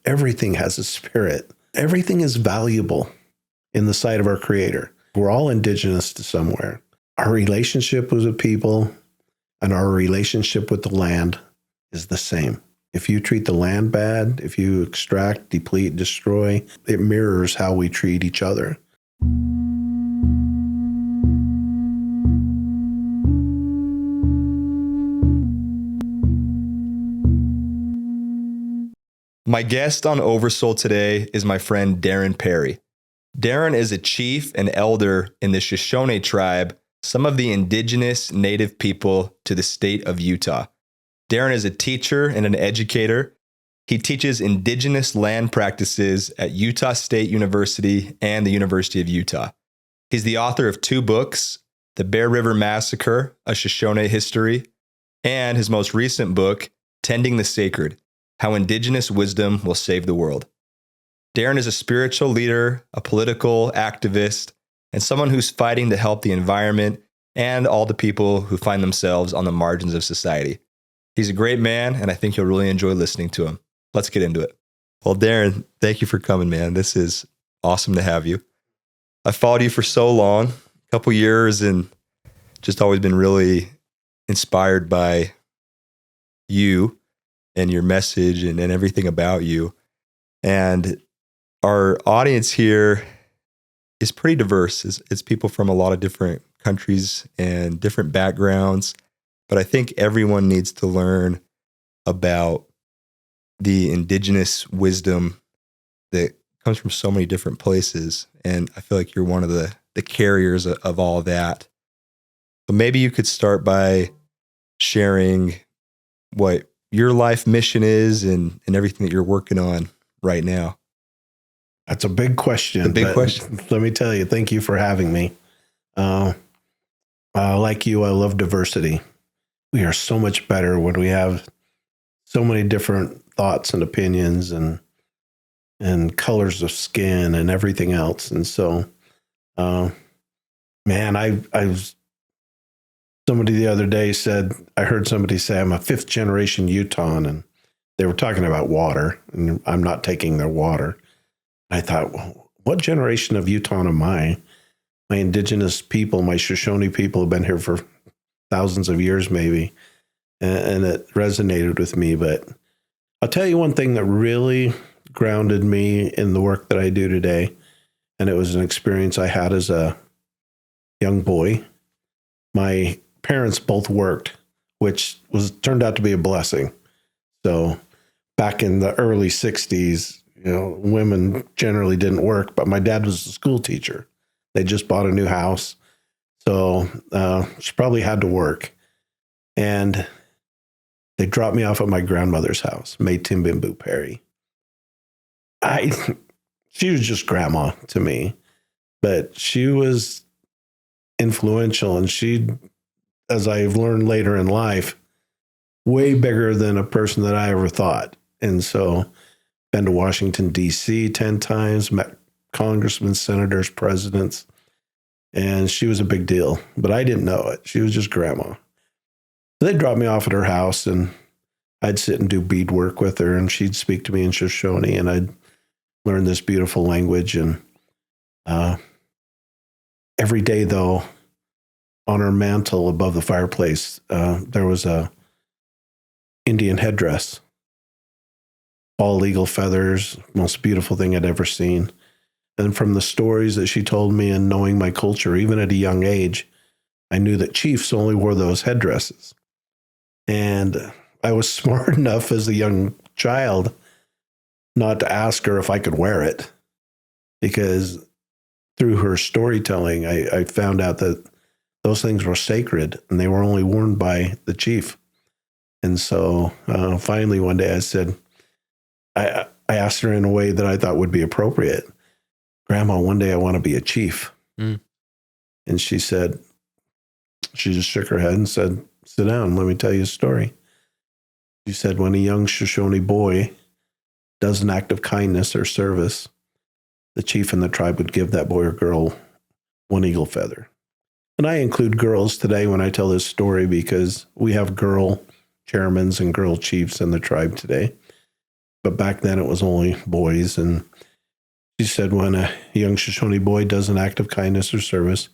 everything has a spirit. Everything is valuable in the sight of our Creator. We're all indigenous to somewhere. Our relationship with the people and our relationship with the land is the same. If you treat the land bad, if you extract, deplete, destroy, it mirrors how we treat each other. My guest on Oversoul today is my friend Darren Perry. Darren is a chief and elder in the Shoshone Tribe, some of the indigenous native people to the state of Utah. Darren is a teacher and an educator. He teaches indigenous land practices at Utah State University and the University of Utah. He's the author of 2 books, The Bear River Massacre, A Shoshone History, and his most recent book, Tending the Sacred, How Indigenous Wisdom Will Save the World. Darren is a spiritual leader, a political activist, and someone who's fighting to help the environment and all the people who find themselves on the margins of society. He's a great man, and I think you'll really enjoy listening to him. Let's get into it. Well, Darren, thank you for coming, man. This is awesome to have you. I've followed you for so long, a couple years, and just always been really inspired by you and your message and everything about you. And our audience here is pretty diverse. It's people from a lot of different countries and different backgrounds. But I think everyone needs to learn about the indigenous wisdom that comes from so many different places. And I feel like you're one of the carriers of all of that. But maybe you could start by sharing what your life mission is and everything that you're working on right now. That's a big question. Let me tell you, thank you for having me. Like you, I love diversity. We are so much better when we have so many different thoughts and opinions and colors of skin and everything else. And so, somebody the other day I heard somebody say, I'm a 5th generation Utahn, and they were talking about water, and I'm not taking their water. I thought, well, what generation of Utahn am I? My indigenous people, my Shoshone people have been here for thousands of years maybe, and it resonated with me. But I'll tell you one thing that really grounded me in the work that I do today, and it was an experience I had as a young boy. My parents both worked, which turned out to be a blessing. So back in the early 60s, women generally didn't work, but my dad was a school teacher. They just bought a new house. So she probably had to work. And they dropped me off at my grandmother's house, Tate Perry. She was just grandma to me, but she was influential, and she, as I've learned later in life, way bigger than a person that I ever thought. And so been to Washington, D.C. 10 times, met congressmen, senators, presidents, and she was a big deal, but I didn't know it. She was just grandma. They dropped me off at her house, and I'd sit and do bead work with her, and she'd speak to me in Shoshone, and I'd learn this beautiful language. And every day, though, on her mantle above the fireplace, there was a Indian headdress, all eagle feathers, most beautiful thing I'd ever seen. And from the stories that she told me and knowing my culture, even at a young age, I knew that chiefs only wore those headdresses. And I was smart enough as a young child not to ask her if I could wear it, because through her storytelling, I found out that those things were sacred and they were only worn by the chief. And so finally one day I said, I asked her in a way that I thought would be appropriate, Grandma, one day I want to be a chief. And she said, she just shook her head and said, sit down, let me tell you a story. She said, when a young Shoshone boy does an act of kindness or service, the chief in the tribe would give that boy or girl one eagle feather. And I include girls today when I tell this story because we have girl chairmans and girl chiefs in the tribe today. but back then it was only boys. And she said when a young Shoshone boy does an act of kindness or service,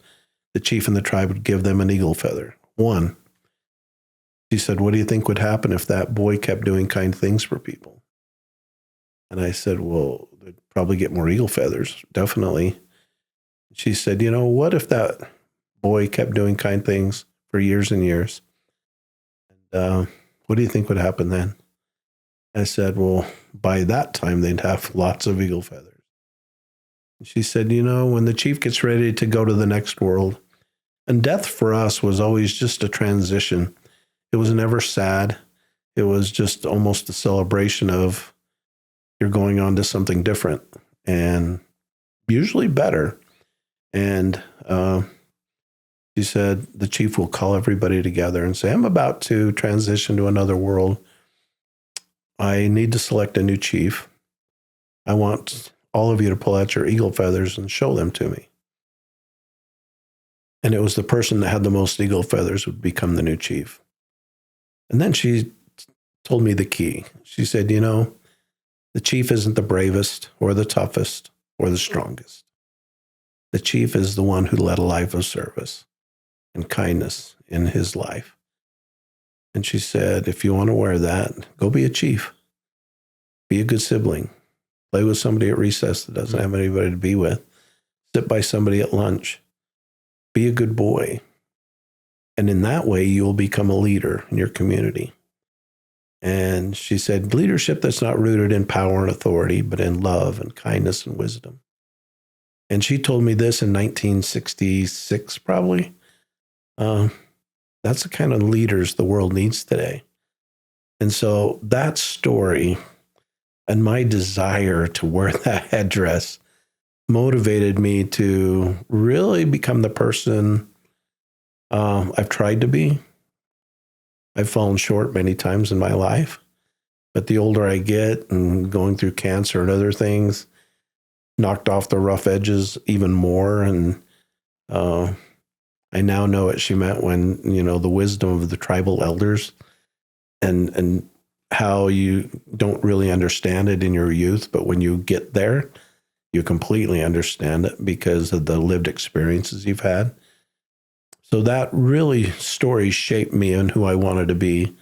the chief in the tribe would give them an eagle feather. One. She said, what do you think would happen if that boy kept doing kind things for people? And I said, well, they'd probably get more eagle feathers, definitely. She said, what if that boy kept doing kind things for years and years? And what do you think would happen then? I said, well, by that time, they'd have lots of eagle feathers. She said, when the chief gets ready to go to the next world, and death for us was always just a transition. It was never sad. It was just almost a celebration of you're going on to something different and usually better. And she said the chief will call everybody together and say, I'm about to transition to another world. I need to select a new chief. I want all of you to pull out your eagle feathers and show them to me. And it was the person that had the most eagle feathers would become the new chief. And then she told me the key. She said, the chief isn't the bravest or the toughest or the strongest. The chief is the one who led a life of service and kindness in his life. And she said, if you want to wear that, go be a chief. Be a good sibling. Play with somebody at recess that doesn't have anybody to be with. Sit by somebody at lunch. Be a good boy. And in that way, you'll become a leader in your community. And she said, leadership that's not rooted in power and authority, but in love and kindness and wisdom. And she told me this in 1966, probably. That's the kind of leaders the world needs today. And so that story and my desire to wear that headdress motivated me to really become the person I've tried to be. I've fallen short many times in my life, but the older I get and going through cancer and other things, knocked off the rough edges even more. And I now know what she meant when, the wisdom of the tribal elders and how you don't really understand it in your youth, but when you get there, you completely understand it because of the lived experiences you've had. So that really story shaped me and who I wanted to be.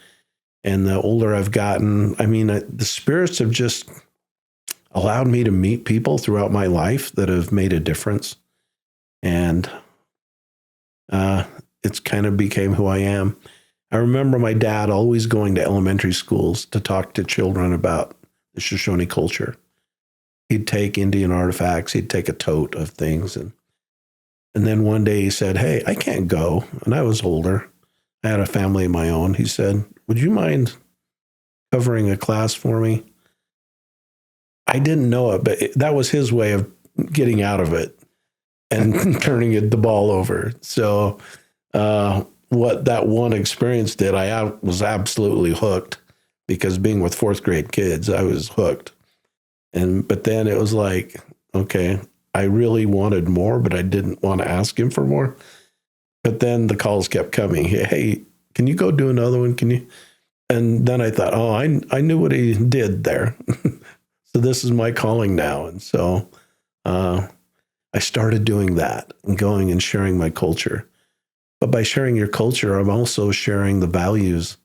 And the older I've gotten, the spirits have just allowed me to meet people throughout my life that have made a difference. And it's kind of became who I am. I remember my dad always going to elementary schools to talk to children about the Shoshone culture. He'd take Indian artifacts. He'd take a tote of things. And then one day he said, hey, I can't go. And I was older. I had a family of my own. He said, would you mind covering a class for me? I didn't know it, but that was his way of getting out of it and turning the ball over. So what that one experience did, I was absolutely hooked because being with fourth grade kids, I was hooked. But then it was like, okay, I really wanted more, but I didn't want to ask him for more. But then the calls kept coming. Hey, can you go do another one? Can you? And then I thought, oh, I knew what he did there. So this is my calling now. And so I started doing that and going and sharing my culture. But by sharing your culture, I'm also sharing the values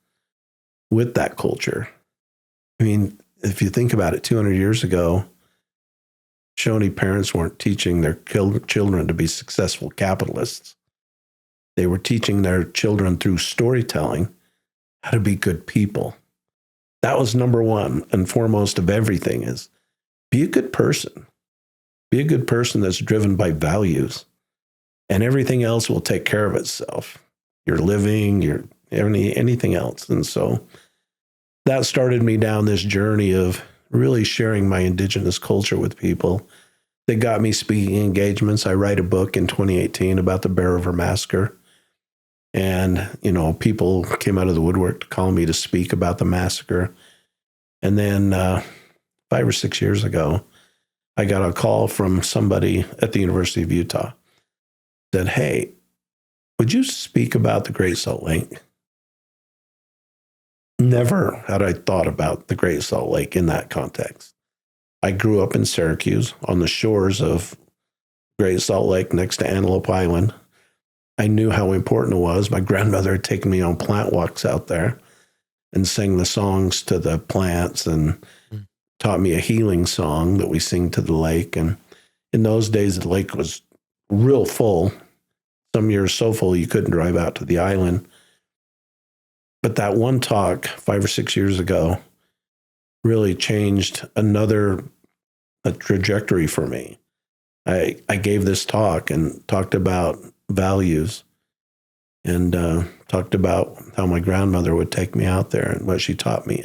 with that culture. If you think about it, 200 years ago, Shoshone parents weren't teaching their children to be successful capitalists. They were teaching their children through storytelling how to be good people. That was number one and foremost of everything is be a good person. Be a good person that's driven by values. And everything else will take care of itself. Your living, anything else. And so that started me down this journey of really sharing my Indigenous culture with people. That got me speaking engagements. I write a book in 2018 about the Bear River Massacre. And, people came out of the woodwork to call me to speak about the massacre. And then 5 or 6 years ago, I got a call from somebody at the University of Utah. Said, hey, would you speak about the Great Salt Lake? never had I thought about the Great Salt Lake in that context. I grew up in Syracuse on the shores of Great Salt Lake next to Antelope Island. I knew how important it was. My grandmother had taken me on plant walks out there and sang the songs to the plants and taught me a healing song that we sing to the lake. And in those days, the lake was real full. Some years so full you couldn't drive out to the island. But that one talk 5 or 6 years ago really changed a trajectory for me. I gave this talk and talked about values and talked about how my grandmother would take me out there and what she taught me.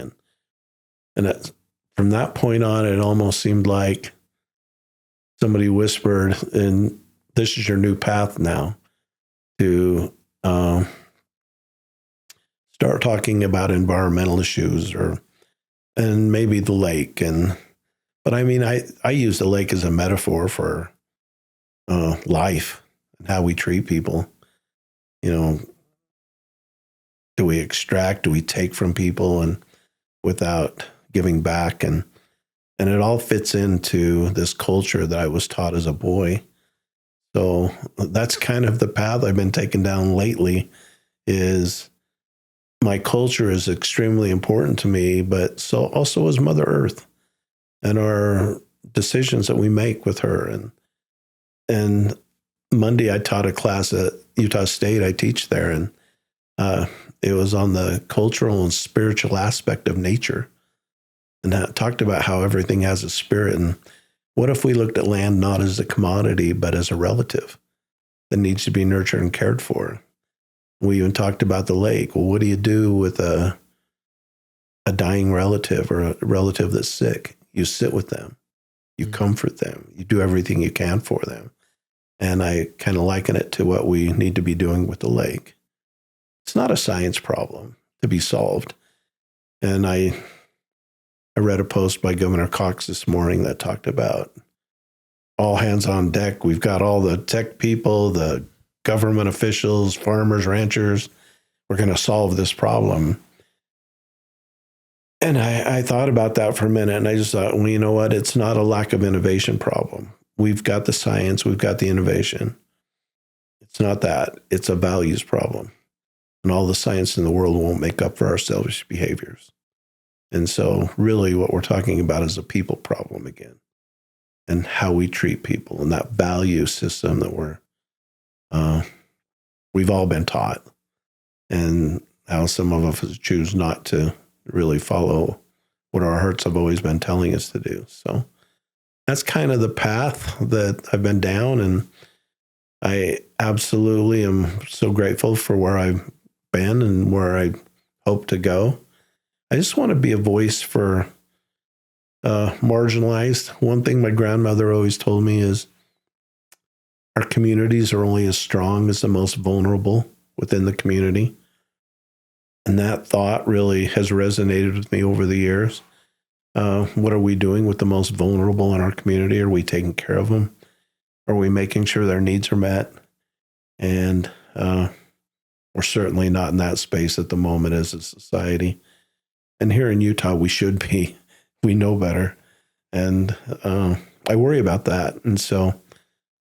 And from that point on, it almost seemed like somebody whispered, and this is your new path now, to start talking about environmental issues and maybe the lake. But I mean, I use the lake as a metaphor for life and how we treat people. You know, do we extract? Do we take from people and without giving back? And it all fits into this culture that I was taught as a boy. So that's kind of the path I've been taking down lately. Is my culture is extremely important to me, but so also is Mother Earth and our decisions that we make with her. And Monday I taught a class at Utah State. I teach there, and it was on the cultural and spiritual aspect of nature. And I talked about how everything has a spirit. And what if we looked at land not as a commodity, but as a relative that needs to be nurtured and cared for? We even talked about the lake. Well, what do you do with a dying relative or a relative that's sick? You sit with them. You comfort them. You do everything you can for them. And I kind of liken it to what we need to be doing with the lake. It's not a science problem to be solved. And I read a post by Governor Cox this morning that talked about all hands on deck. We've got all the tech people, the government officials, farmers, ranchers. We're going to solve this problem. And I thought about that for a minute, and I just thought, well, you know what? It's not a lack of innovation problem. We've got the science, we've got the innovation. It's not that. It's a values problem. And all the science in the world won't make up for our selfish behaviors. And so really what we're talking about is a people problem again, and how we treat people, and that value system that we've all been taught, and how some of us choose not to really follow what our hearts have always been telling us to do. So that's kind of the path that I've been down, and I absolutely am so grateful for where I've been and where I hope to go. I just want to be a voice for marginalized. One thing my grandmother always told me is our communities are only as strong as the most vulnerable within the community. And that thought really has resonated with me over the years. What are we doing with the most vulnerable in our community? Are we taking care of them? Are we making sure their needs are met? And we're certainly not in that space at the moment as a society. And here in Utah, we should be. We know better. And I worry about that. And so,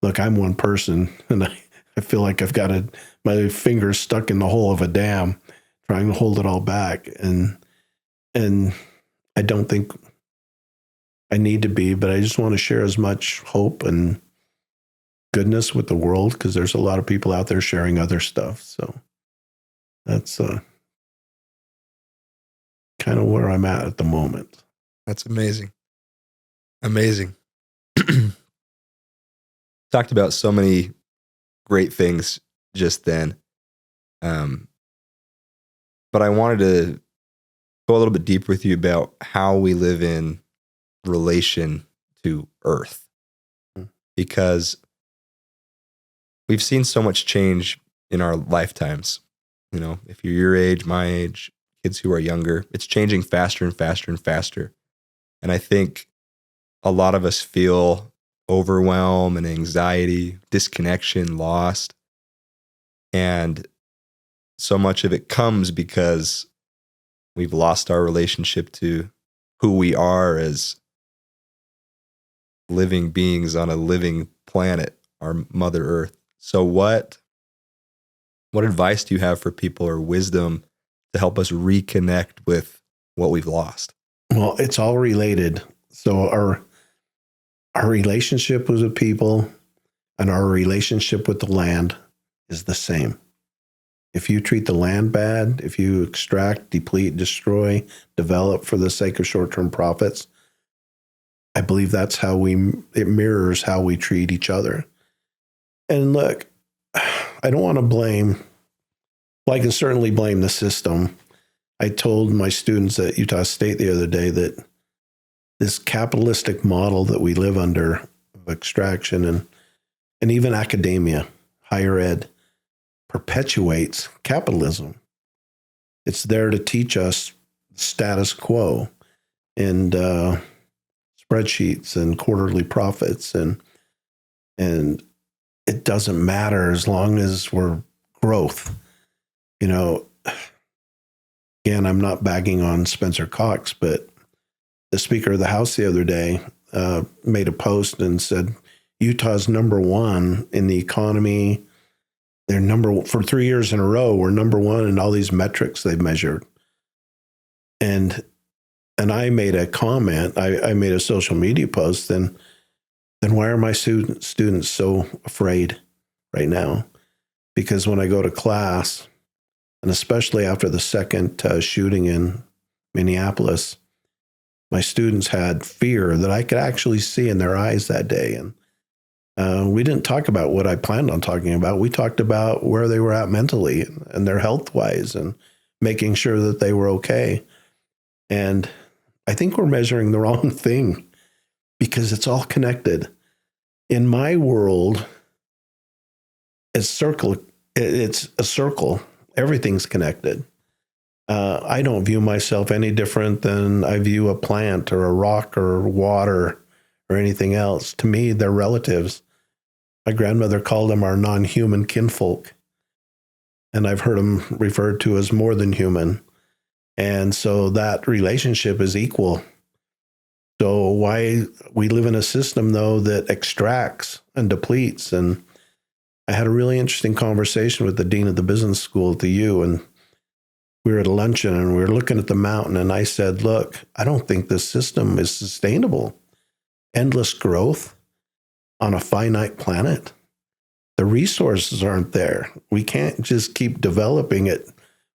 look, I'm one person, and I feel like I've got my fingers stuck in the hole of a dam, trying to hold it all back. And I don't think I need to be, but I just want to share as much hope and goodness with the world, because there's a lot of people out there sharing other stuff. So that's kind of where I'm at the moment. That's amazing. Amazing. Talked about so many great things just then. But I wanted to go a little bit deeper with you about how we live in relation to Earth, because we've seen so much change in our lifetimes. You know, if you're your age, my age, kids who are younger, it's changing faster and faster and faster. And I think a lot of us feel overwhelm and anxiety, disconnection, lost. And so much of it comes because We've lost our relationship to who we are as living beings on a living planet, our Mother Earth. So what advice do you have for people, or wisdom to help us reconnect with what we've lost? Well, it's all related. So our relationship with people and our relationship with the land is the same. If you treat the land bad, if you extract, deplete, destroy, develop for the sake of short-term profits, I believe that's it mirrors how we treat each other. And look, I don't want to blame, well, I can certainly blame the system. I told my students at Utah State the other day that this capitalistic model that we live under of extraction and even academia, higher ed, perpetuates capitalism. It's there to teach us status quo and spreadsheets and quarterly profits, and it doesn't matter as long as we're growth. You know, again, I'm not bagging on Spencer Cox, but the Speaker of the House the other day made a post and said Utah's number one in the economy. They're for 3 years in a row. We're number one in all these metrics they've measured. And I made a comment. I made a social media post. Then why are my students so afraid right now? Because when I go to class, and especially after the second shooting in Minneapolis, my students had fear that I could actually see in their eyes that day. And we didn't talk about what I planned on talking about. We talked about where they were at mentally and their health-wise and making sure that they were okay. And I think we're measuring the wrong thing because it's all connected. In my world, it's a circle. Everything's connected. I don't view myself any different than I view a plant or a rock or water or anything else. To me, they're relatives. My grandmother called them our non-human kinfolk, and I've heard them referred to as more than human. And so that relationship is equal. So why we live in a system, though, that extracts and depletes. And I had a really interesting conversation with the dean of the business school at the U, and we were at a luncheon and we were looking at the mountain, and I said, look, I don't think this system is sustainable. Endless growth on a finite planet. The resources aren't there. We can't just keep developing at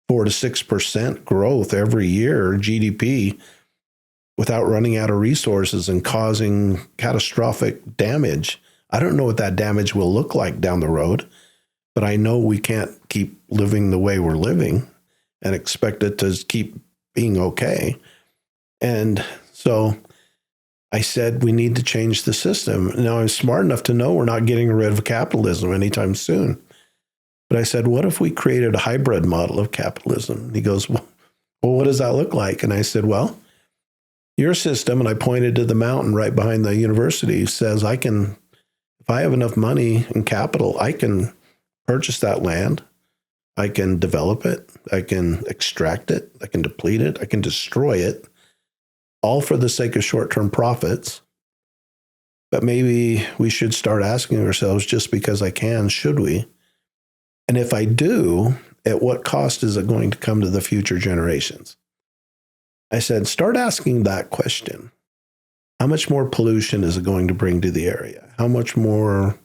4 to 6% growth every year, GDP, without running out of resources and causing catastrophic damage. I don't know what that damage will look like down the road, but I know we can't keep living the way we're living and expect it to keep being okay. And so I said, we need to change the system. Now, I'm smart enough to know we're not getting rid of capitalism anytime soon. But I said, what if we created a hybrid model of capitalism? And he goes, well, what does that look like? And I said, well, your system, and I pointed to the mountain right behind the university, says if I have enough money and capital, I can purchase that land. I can develop it. I can extract it. I can deplete it. I can destroy it, all for the sake of short-term profits. But maybe we should start asking ourselves, just because I can, should we? And if I do, at what cost is it going to come to the future generations? I said, start asking that question. How much more pollution is it going to bring to the area? How much more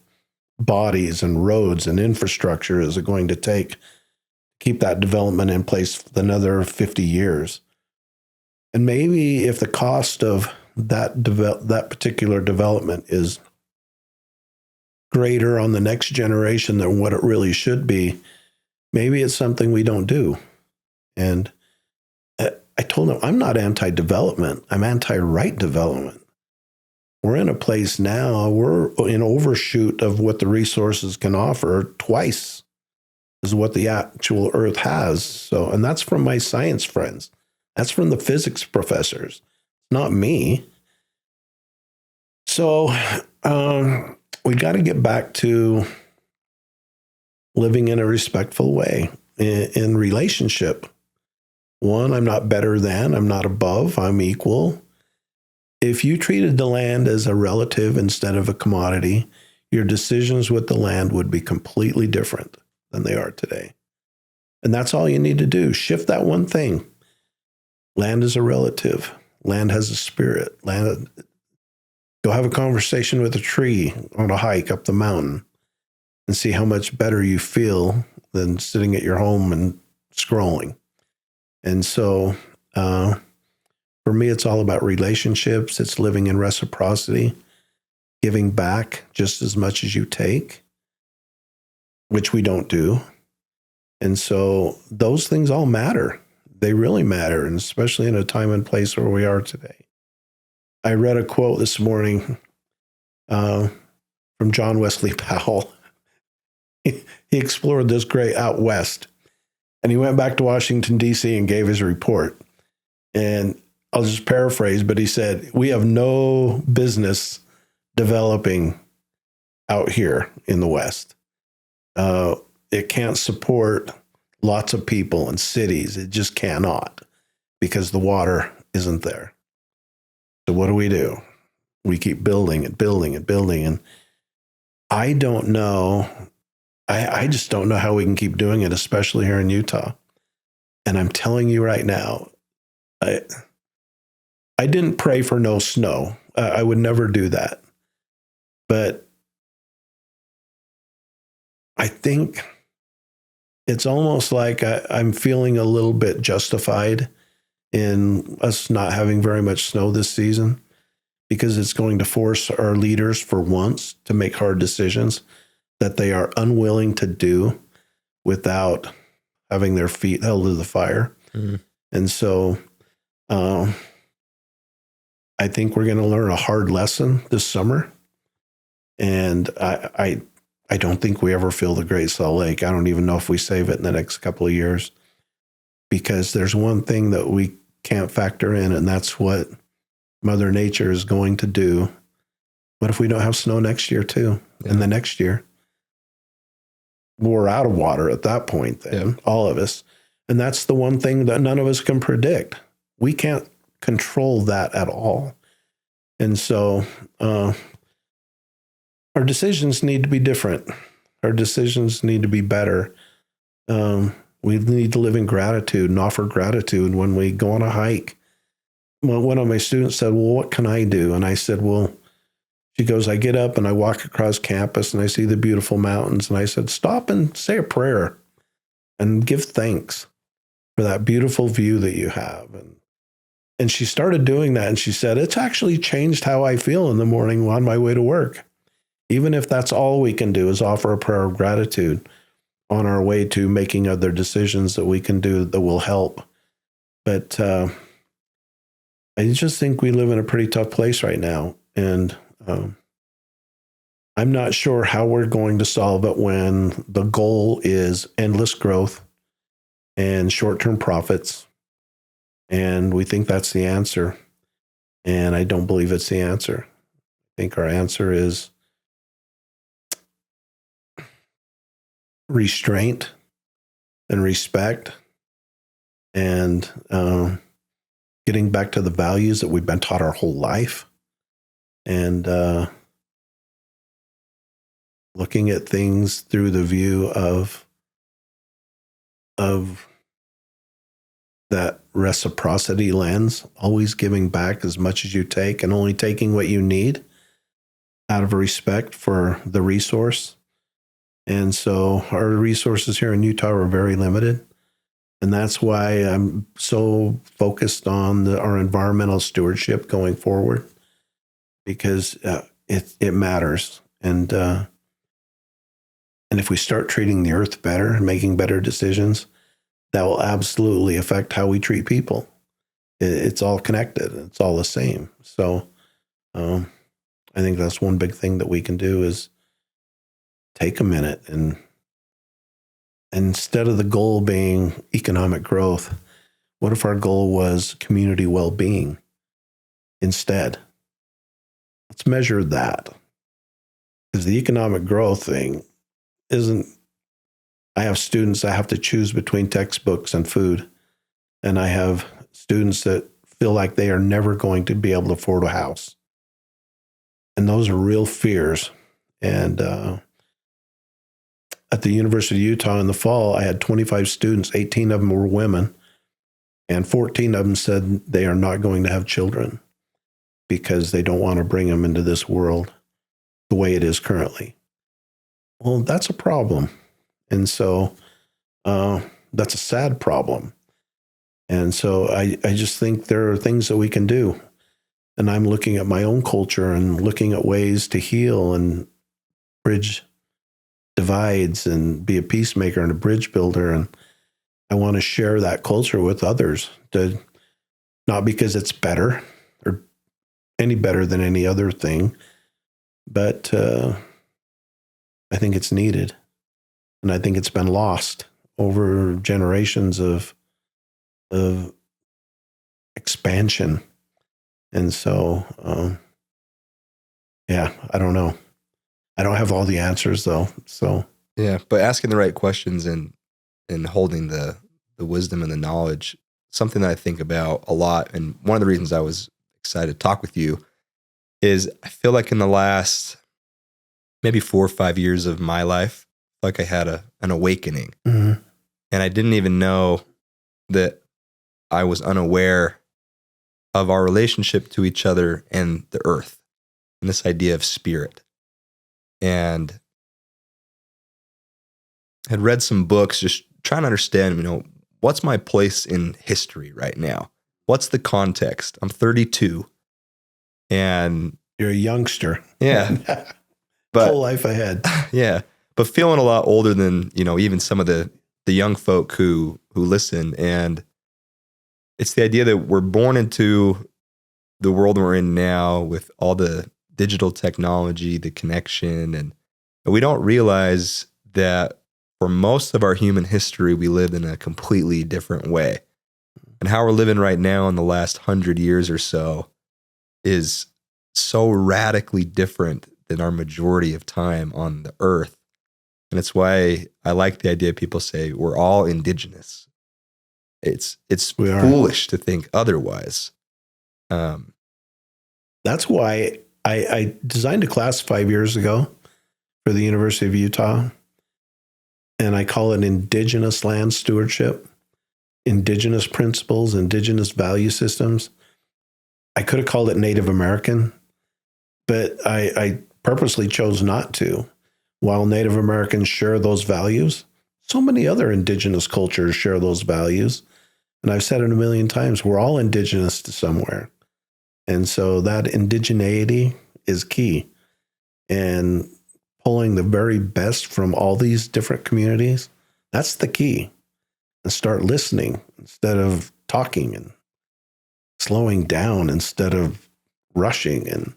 bodies and roads and infrastructure is it going to take to keep that development in place for another 50 years? And maybe if the cost of that particular development is greater on the next generation than what it really should be, maybe it's something we don't do. And I told him, I'm not anti-development. I'm anti-right development. We're in a place now, we're in overshoot of what the resources can offer twice is what the actual Earth has. So, and that's from my science friends. That's from the physics professors, not me. So we got to get back to living in a respectful way in relationship. One, I'm not better than, I'm not above, I'm equal. If you treated the land as a relative instead of a commodity, your decisions with the land would be completely different than they are today. And that's all you need to do. Shift that one thing. Land is a relative. Land has a spirit. Land. Go have a conversation with a tree on a hike up the mountain and see how much better you feel than sitting at your home and scrolling. And so for me, it's all about relationships. It's living in reciprocity, giving back just as much as you take, which we don't do. And so those things all matter. They really matter, and especially in a time and place where we are today. I read a quote this morning from John Wesley Powell. He explored this great out west, and he went back to Washington, D.C. and gave his report. And I'll just paraphrase, but he said, we have no business developing out here in the West. It can't support lots of people and cities. It just cannot, because the water isn't there. So what do? We keep building and building and building. And I don't know. I just don't know how we can keep doing it, especially here in Utah. And I'm telling you right now, I didn't pray for no snow. I would never do that. But I think it's almost like I'm feeling a little bit justified in us not having very much snow this season, because it's going to force our leaders for once to make hard decisions that they are unwilling to do without having their feet held to the fire. Mm-hmm. And so I think we're going to learn a hard lesson this summer. And I don't think we ever fill the Great Salt Lake. I don't even know if we save it in the next couple of years, because there's one thing that we can't factor in, and that's what Mother Nature is going to do. What if we don't have snow next year too? Yeah. And the next year? We're out of water at that point then, all of us. And that's the one thing that none of us can predict. We can't control that at all. And so our decisions need to be different. Our decisions need to be better. We need to live in gratitude and offer gratitude when we go on a hike. Well, one of my students said, well, what can I do? And I said, well, she goes, I get up and I walk across campus and I see the beautiful mountains. And I said, stop and say a prayer and give thanks for that beautiful view that you have. And she started doing that. And she said, it's actually changed how I feel in the morning on my way to work. Even if that's all we can do is offer a prayer of gratitude on our way to making other decisions that we can do that will help. But I just think we live in a pretty tough place right now. And I'm not sure how we're going to solve it when the goal is endless growth and short-term profits. And we think that's the answer. And I don't believe it's the answer. I think our answer is restraint and respect, and getting back to the values that we've been taught our whole life, and looking at things through the view of that reciprocity lens, always giving back as much as you take and only taking what you need out of respect for the resource. And so our resources here in Utah are very limited. And that's why I'm so focused on our environmental stewardship going forward, because it matters. And if we start treating the earth better and making better decisions, that will absolutely affect how we treat people. It's all connected. It's all the same. So I think that's one big thing that we can do is take a minute, and instead of the goal being economic growth, what if our goal was community well-being instead? Let's measure that. Because the economic growth thing isn't, I have students that have to choose between textbooks and food. And I have students that feel like they are never going to be able to afford a house. And those are real fears. And at the University of Utah in the fall, I had 25 students, 18 of them were women, and 14 of them said they are not going to have children because they don't want to bring them into this world the way it is currently. Well, that's a problem. And so that's a sad problem. And so I just think there are things that we can do. And I'm looking at my own culture and looking at ways to heal and bridge divides and be a peacemaker and a bridge builder. And I want to share that culture with others, not because it's better or any better than any other thing, but I think it's needed. And I think it's been lost over generations of expansion. And so, I don't know. I don't have all the answers though. So yeah, but asking the right questions and holding the wisdom and the knowledge, something that I think about a lot. And one of the reasons I was excited to talk with you is I feel like in the last maybe 4 or 5 years of my life, like I had an awakening. Mm-hmm. And I didn't even know that I was unaware of our relationship to each other and the earth and this idea of spirit. And had read some books just trying to understand, what's my place in history right now? What's the context? I'm 32 and you're a youngster. Yeah. But whole life ahead. Yeah. But feeling a lot older than, even some of the young folk who listen. And it's the idea that we're born into the world we're in now with all the digital technology, the connection, and we don't realize that for most of our human history, we lived in a completely different way. And how we're living right now in the last 100 years or so is so radically different than our majority of time on the earth. And it's why I like the idea people say we're all indigenous. It's foolish to think otherwise. That's why I designed a class 5 years ago for the University of Utah, and I call it Indigenous Land Stewardship, Indigenous Principles, Indigenous Value Systems. I could have called it Native American, but I purposely chose not to. While Native Americans share those values, so many other indigenous cultures share those values. And I've said it a million times, we're all indigenous to somewhere. And so that indigeneity is key. And pulling the very best from all these different communities, that's the key. And start listening instead of talking, and slowing down instead of rushing, and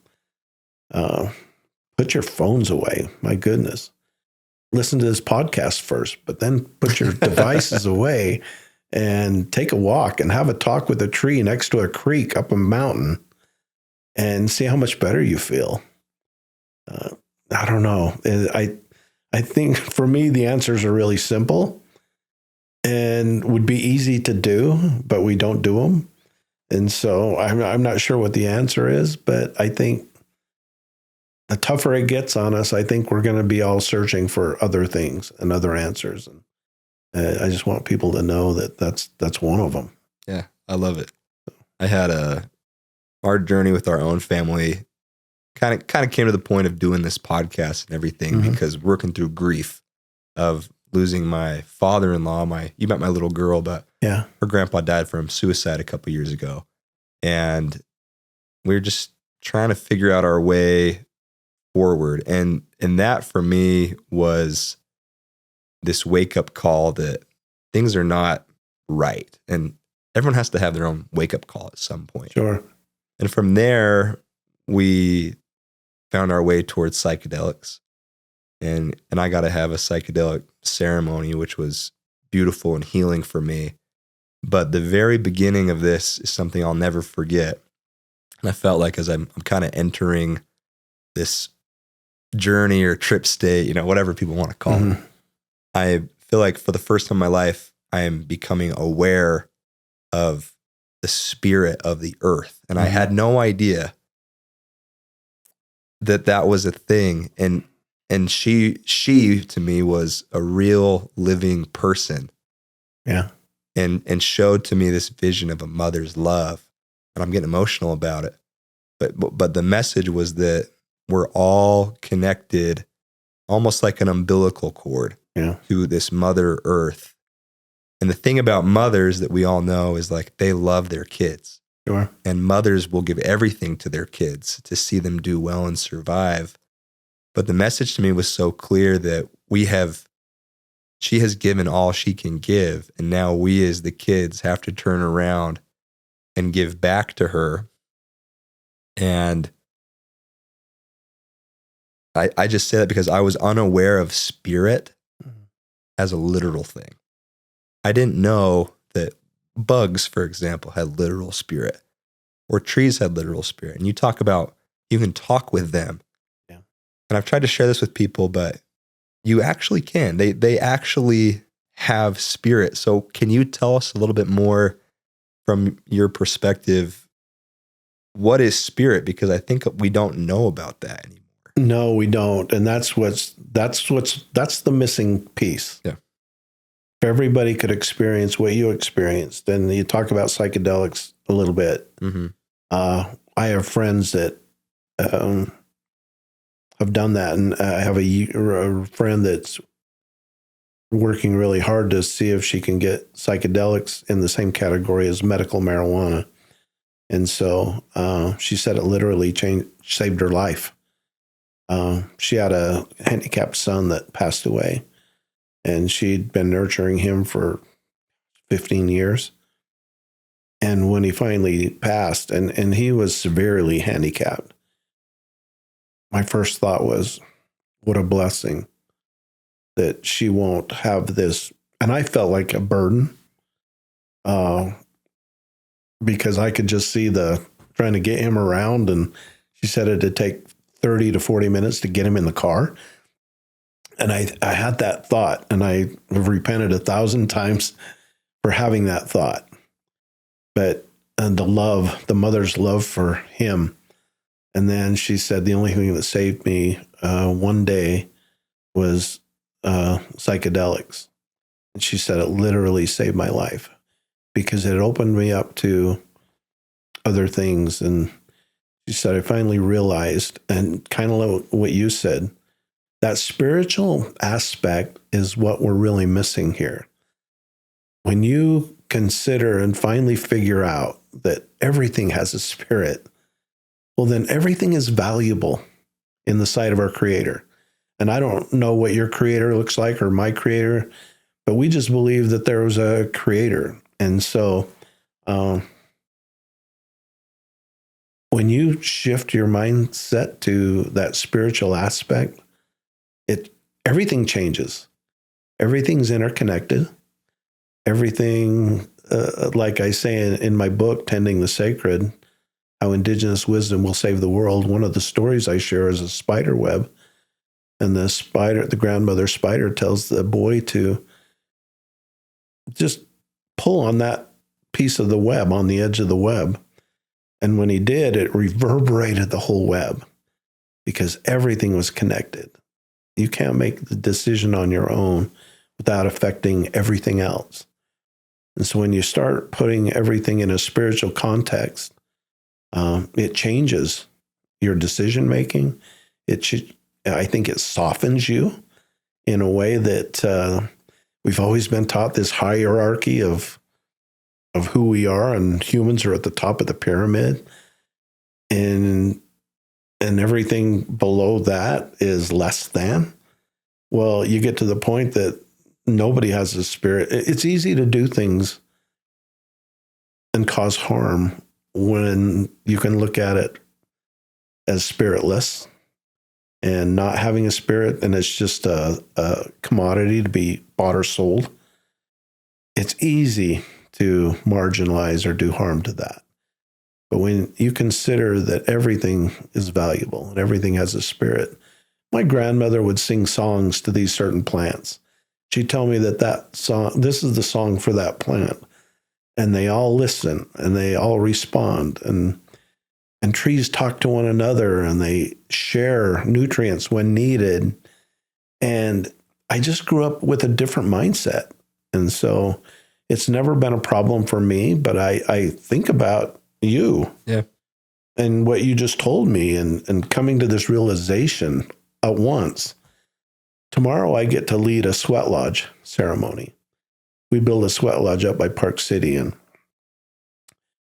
put your phones away. My goodness. Listen to this podcast first, but then put your devices away and take a walk and have a talk with a tree next to a creek up a mountain and see how much better you feel. I don't know. I think for me, the answers are really simple and would be easy to do, but we don't do them. And so I'm not sure what the answer is, but I think the tougher it gets on us, I think we're going to be all searching for other things and other answers. And I just want people to know that that's one of them. Yeah, I love it. I had our journey with our own family kind of came to the point of doing this podcast and everything, mm-hmm. because working through grief of losing my father-in-law. You met my little girl, but yeah, her grandpa died from suicide a couple years ago, and we were just trying to figure out our way forward. And that for me was this wake-up call that things are not right. And everyone has to have their own wake-up call at some point. Sure. And from there, we found our way towards psychedelics. And I got to have a psychedelic ceremony, which was beautiful and healing for me. But the very beginning of this is something I'll never forget. And I felt like as I'm kind of entering this journey or trip state, whatever people want to call mm-hmm. it, I feel like for the first time in my life, I am becoming aware of the spirit of the earth. And I had no idea that that was a thing. And she to me was a real living person. Yeah. And showed to me this vision of a mother's love. And I'm getting emotional about it. But the message was that we're all connected almost like an umbilical cord to this Mother Earth. And the thing about mothers that we all know is like they love their kids. Sure. And mothers will give everything to their kids to see them do well and survive. But the message to me was so clear that she has given all she can give. And now we as the kids have to turn around and give back to her. And I just say that because I was unaware of spirit as a literal thing. I didn't know that bugs, for example, had literal spirit, or trees had literal spirit. And you talk about, you can talk with them. Yeah. And I've tried to share this with people, but you actually can. They actually have spirit. So can you tell us a little bit more from your perspective? What is spirit? Because I think we don't know about that anymore. No, we don't. And that's the missing piece. Yeah. If everybody could experience what you experienced, and you talk about psychedelics a little bit. Mm-hmm. I have friends that have done that, and I have a friend that's working really hard to see if she can get psychedelics in the same category as medical marijuana. And so she said it literally saved her life. She had a handicapped son that passed away, and she'd been nurturing him for 15 years. And when he finally passed, and he was severely handicapped, my first thought was, what a blessing that she won't have this. And I felt like a burden because I could just see trying to get him around. And she said it'd take 30 to 40 minutes to get him in the car. And I had that thought, and I have repented 1,000 times for having that thought. But the mother's love for him. And then she said the only thing that saved me one day was psychedelics. And she said it literally saved my life because it opened me up to other things. And she said, I finally realized, and kind of like what you said, that spiritual aspect is what we're really missing here. When you consider and finally figure out that everything has a spirit, well, then everything is valuable in the sight of our Creator. And I don't know what your Creator looks like or my Creator, but we just believe that there was a Creator. And so when you shift your mindset to that spiritual aspect, everything changes. Everything's interconnected. Everything, like I say in my book, Tending the Sacred, How Indigenous Wisdom Will Save the World, one of the stories I share is a spider web. And the grandmother spider tells the boy to just pull on that piece of the web, on the edge of the web. And when he did, it reverberated the whole web because everything was connected. You can't make the decision on your own without affecting everything else. And so when you start putting everything in a spiritual context, it changes your decision making. I think it softens you in a way that we've always been taught this hierarchy of who we are, and humans are at the top of the pyramid, and everything below that is less than. Well, you get to the point that nobody has a spirit. It's easy to do things and cause harm when you can look at it as spiritless and not having a spirit, and it's just a commodity to be bought or sold. It's easy to marginalize or do harm to that. But when you consider that everything is valuable and everything has a spirit, my grandmother would sing songs to these certain plants. She'd tell me that song, this is the song for that plant. and they all listen and they all respond, and trees talk to one another and they share nutrients when needed. And I just grew up with a different mindset. And so it's never been a problem for me, but I think about you and what you just told me, and coming to this realization at once. Tomorrow I get to lead a sweat lodge ceremony. We build a sweat lodge up by Park City, and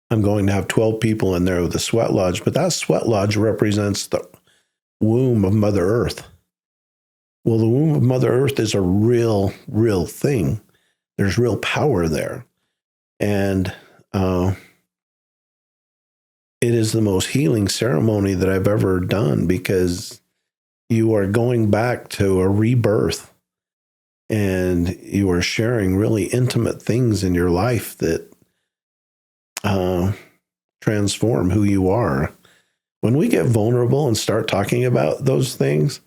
I'm going to have 12 people in there with a sweat lodge, but that sweat lodge represents the womb of Mother Earth. Well, the womb of Mother Earth is a real thing. There's real power there. And it is the most healing ceremony that I've ever done, because you are going back to a rebirth, and you are sharing really intimate things in your life that transform who you are. When we get vulnerable and start talking about those things,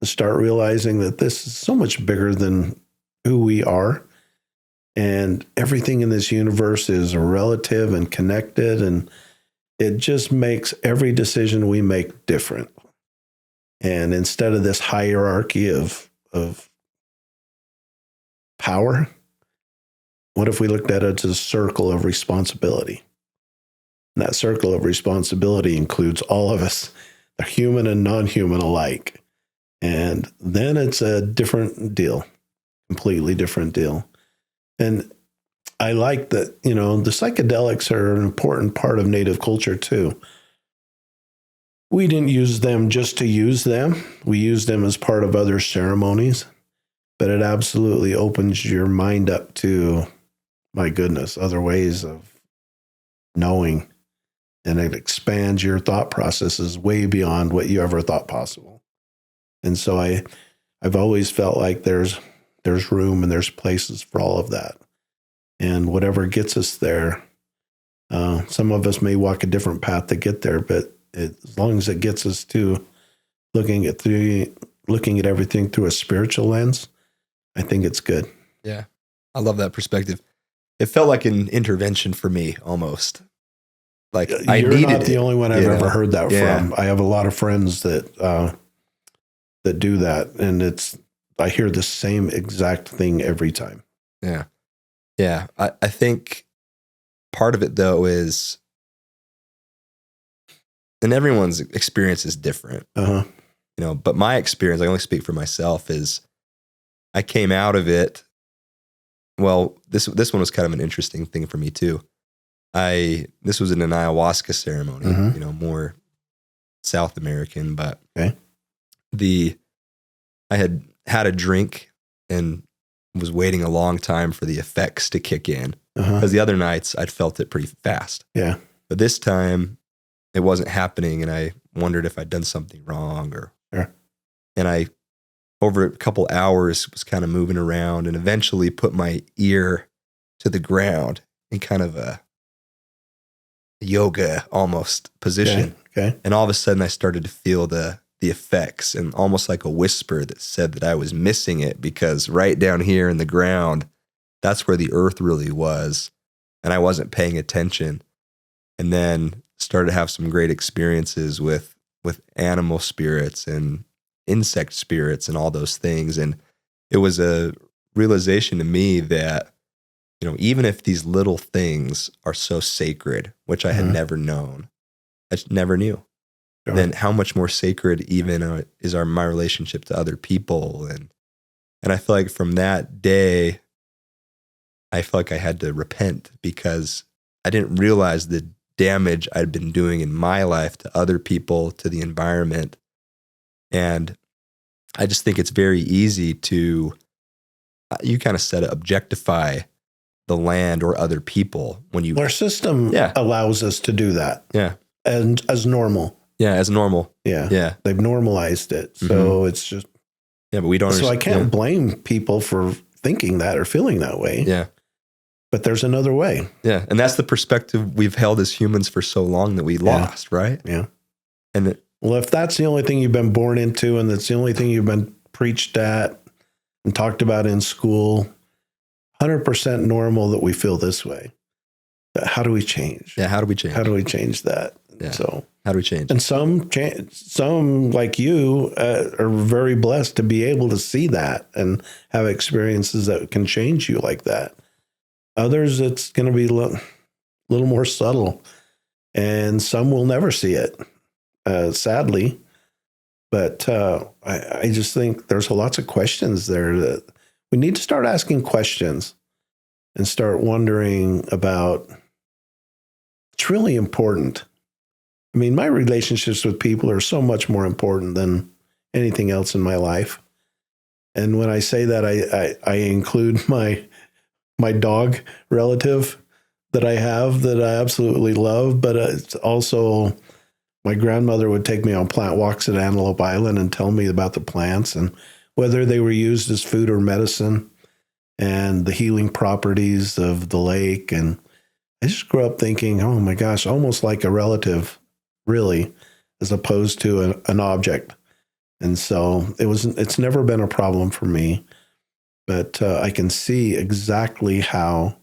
and start realizing that this is so much bigger than who we are, and everything in this universe is relative and connected, and it just makes every decision we make different. And instead of this hierarchy of power, what if we looked at it as a circle of responsibility? And that circle of responsibility includes all of us, the human and non-human alike. And then it's a different deal, completely different deal. And I like that, the psychedelics are an important part of Native culture too. We didn't use them just to use them. We used them as part of other ceremonies, but it absolutely opens your mind up to, my goodness, other ways of knowing, and it expands your thought processes way beyond what you ever thought possible. And so I've always felt like there's room and there's places for all of that. And whatever gets us there, some of us may walk a different path to get there, but as long as it gets us to looking at everything through a spiritual lens, I think it's good. Yeah. I love that perspective. It felt like an intervention for me almost. Like I needed it. You're not the only one I've ever heard that from. I have a lot of friends that do that, and I hear the same exact thing every time. Yeah. Yeah. I think part of it though is, and everyone's experience is different, but my experience, I only speak for myself, is I came out of it. Well, this one was kind of an interesting thing for me too. This was in an ayahuasca ceremony, more South American, but I had a drink and was waiting a long time for the effects to kick in, because the other nights I'd felt it pretty fast. Yeah. But this time it wasn't happening, and I wondered if I'd done something wrong and I, over a couple hours, was kind of moving around and eventually put my ear to the ground in kind of a yoga almost position. Okay. And all of a sudden I started to feel the effects, and almost like a whisper that said that I was missing it, because right down here in the ground, that's where the earth really was. And I wasn't paying attention. And then started to have some great experiences with animal spirits and insect spirits and all those things. And it was a realization to me that, even if these little things are so sacred, which I had never known, I just never knew, then how much more sacred even is my relationship to other people. And I feel like from that day, I felt like I had to repent, because I didn't realize the damage I'd been doing in my life to other people, to the environment. And I just think it's very easy to, you kind of said it, objectify the land or other people when you. Our system allows us to do that. Yeah. And as normal. Yeah, as normal. Yeah. Yeah. They've normalized it. So it's just. Yeah, but we don't. So I can't blame people for thinking that or feeling that way. Yeah. But there's another way. Yeah. And that's the perspective we've held as humans for so long that we lost, right? Yeah. And well, if that's the only thing you've been born into, and that's the only thing you've been preached at and talked about in school, 100% normal that we feel this way. How do we change? Yeah. How do we change? How do we change that? Yeah. So how do we change? And some like you are very blessed to be able to see that and have experiences that can change you like that. Others, it's going to be a little more subtle, and some will never see it, sadly. But I just think there's lots of questions there that we need to start asking questions and start wondering about. It's really important. I mean, my relationships with people are so much more important than anything else in my life. And when I say that, I include my dog relative that I have that I absolutely love, but it's also my grandmother would take me on plant walks at Antelope Island and tell me about the plants and whether they were used as food or medicine and the healing properties of the lake. And I just grew up thinking, oh my gosh, almost like a relative, really, as opposed to an object. And so it's never been a problem for me, but I can see exactly how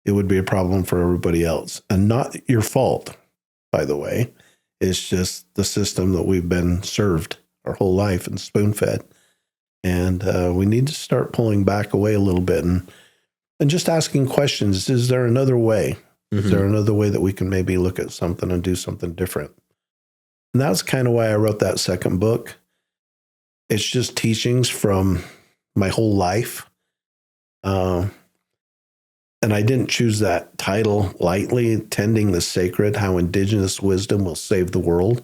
it would be a problem for everybody else. And not your fault, by the way. It's just the system that we've been served our whole life and spoon-fed. And we need to start pulling back away a little bit and just asking questions. Is there another way? Mm-hmm. Is there another way that we can maybe look at something and do something different? And that's kind of why I wrote that second book. It's just teachings from my whole life. And I didn't choose that title lightly, Tending the Sacred, How Indigenous Wisdom Will Save the World,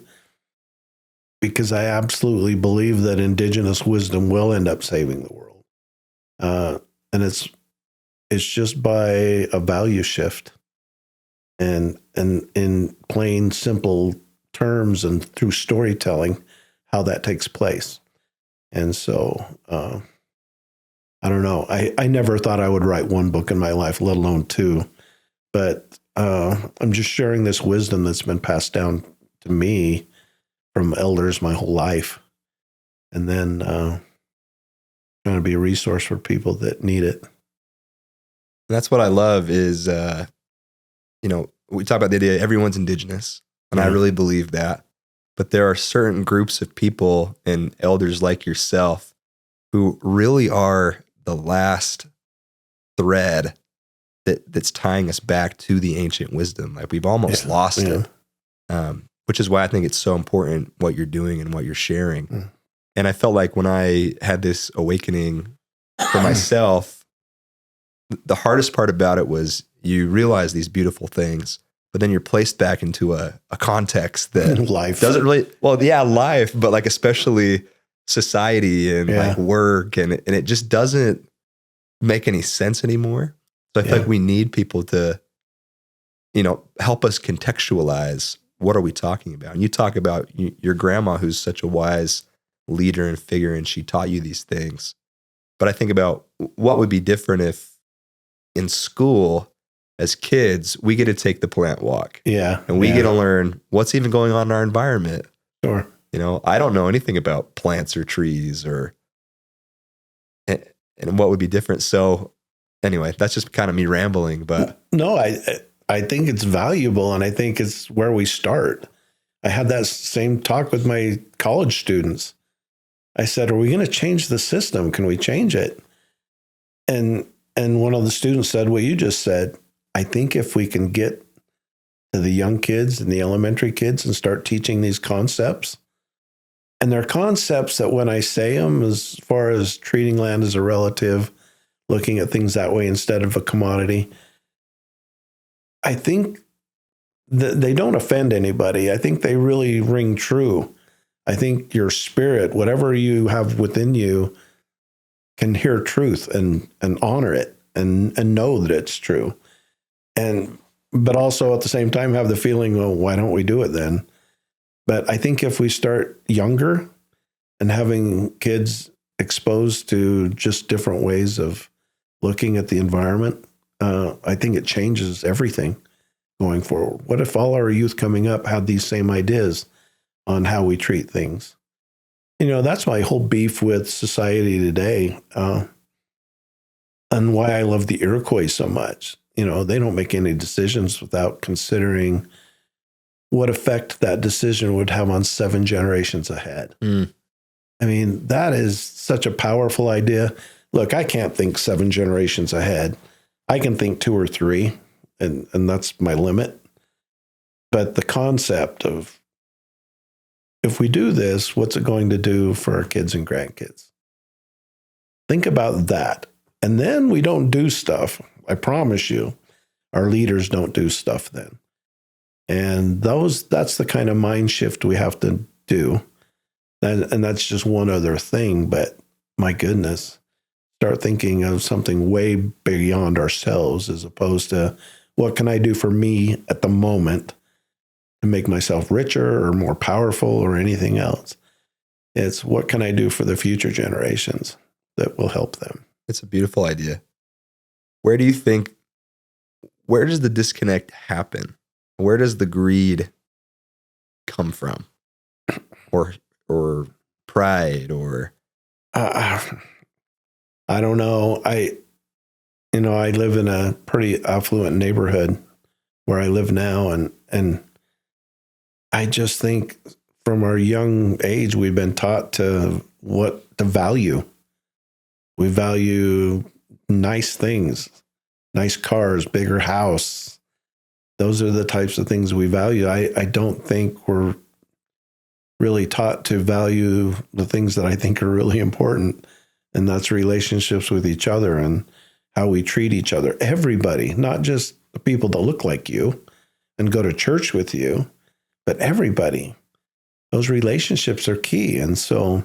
because I absolutely believe that Indigenous wisdom will end up saving the world. And it's just by a value shift and in plain, simple terms and through storytelling, how that takes place. And so, I don't know. I never thought I would write one book in my life, let alone two. But I'm just sharing this wisdom that's been passed down to me from elders my whole life. And then trying to be a resource for people that need it. That's what I love is, we talk about the idea everyone's indigenous. And I really believe that. But there are certain groups of people and elders like yourself who really are the last thread that's tying us back to the ancient wisdom. Like we've almost lost it, which is why I think it's so important what you're doing and what you're sharing. Mm. And I felt like when I had this awakening for myself, the hardest part about it was you realize these beautiful things, but then you're placed back into a context that life doesn't really, life, but like especially society and like work and it just doesn't make any sense anymore. So I feel like we need people to, help us contextualize what are we talking about. And you talk about your grandma who's such a wise leader and figure and she taught you these things. But I think about what would be different if in school as kids, we get to take the plant walk. Yeah. And we get to learn what's even going on in our environment. Sure. I don't know anything about plants or trees and what would be different. So anyway, that's just kind of me rambling, but no, I think it's valuable. And I think it's where we start. I had that same talk with my college students. I said, are we going to change the system? Can we change it? And one of the students said what you just said. I think if we can get to the young kids and the elementary kids and start teaching these concepts, and they're concepts that when I say them, as far as treating land as a relative, looking at things that way instead of a commodity, I think that they don't offend anybody. I think they really ring true. I think your spirit, whatever you have within you, can hear truth and honor it and know that it's true. But also at the same time have the feeling, well, why don't we do it then? But I think if we start younger and having kids exposed to just different ways of looking at the environment, I think it changes everything going forward. What if all our youth coming up had these same ideas on how we treat things? That's my whole beef with society today, and why I love the Iroquois so much. they don't make any decisions without considering what effect that decision would have on 7 generations ahead. I mean, that is such a powerful idea. Look, I can't think 7 generations ahead. I can think 2 or 3, and that's my limit. But the concept of, if we do this, what's it going to do for our kids and grandkids? Think about that. And then we don't do stuff. I promise you, our leaders don't do stuff then. And that's the kind of mind shift we have to do. And that's just one other thing. But my goodness, start thinking of something way beyond ourselves, as opposed to what can I do for me at the moment to make myself richer or more powerful or anything else. It's what can I do for the future generations that will help them. It's a beautiful idea. Where does the disconnect happen? Where does the greed come from? Or pride, or I don't know. I live in a pretty affluent neighborhood where I live now, and I just think from our young age we've been taught to value. We value nice things, nice cars, bigger house. Those are the types of things we value. I don't think we're really taught to value the things that I think are really important, and that's relationships with each other and how we treat each other. Everybody, not just the people that look like you and go to church with you, but everybody. Those relationships are key. And so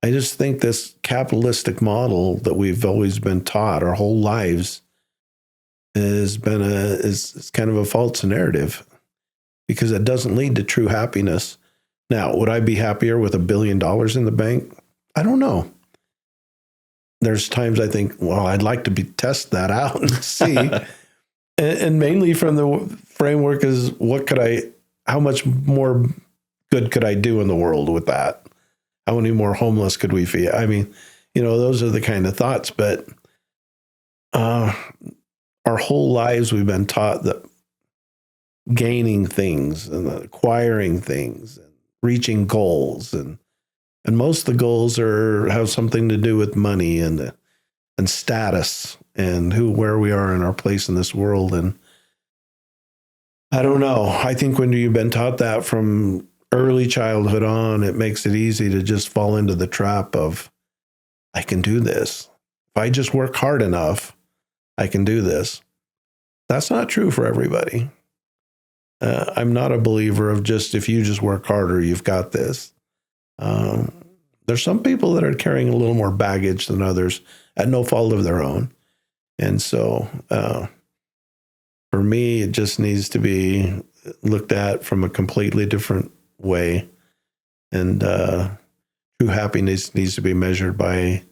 I just think this capitalistic model that we've always been taught our whole lives is kind of a false narrative, because it doesn't lead to true happiness. Now, would I be happier with $1 billion in the bank? I don't know. There's times I think, well, I'd like to test that out and see. and mainly from the framework is how much more good could I do in the world with that? How many more homeless could we feed? I mean, those are the kind of thoughts. But our whole lives we've been taught that gaining things and acquiring things, reaching goals, and most of the goals have something to do with money and status and where we are in our place in this world. And I don't know. I think when you've been taught that from early childhood on, it makes it easy to just fall into the trap of, I can do this. If I just work hard enough, I can do this. That's not true for everybody. I'm not a believer of just, if you just work harder, you've got this. There's some people that are carrying a little more baggage than others at no fault of their own. And so for me, it just needs to be looked at from a completely different way. And true happiness needs to be measured by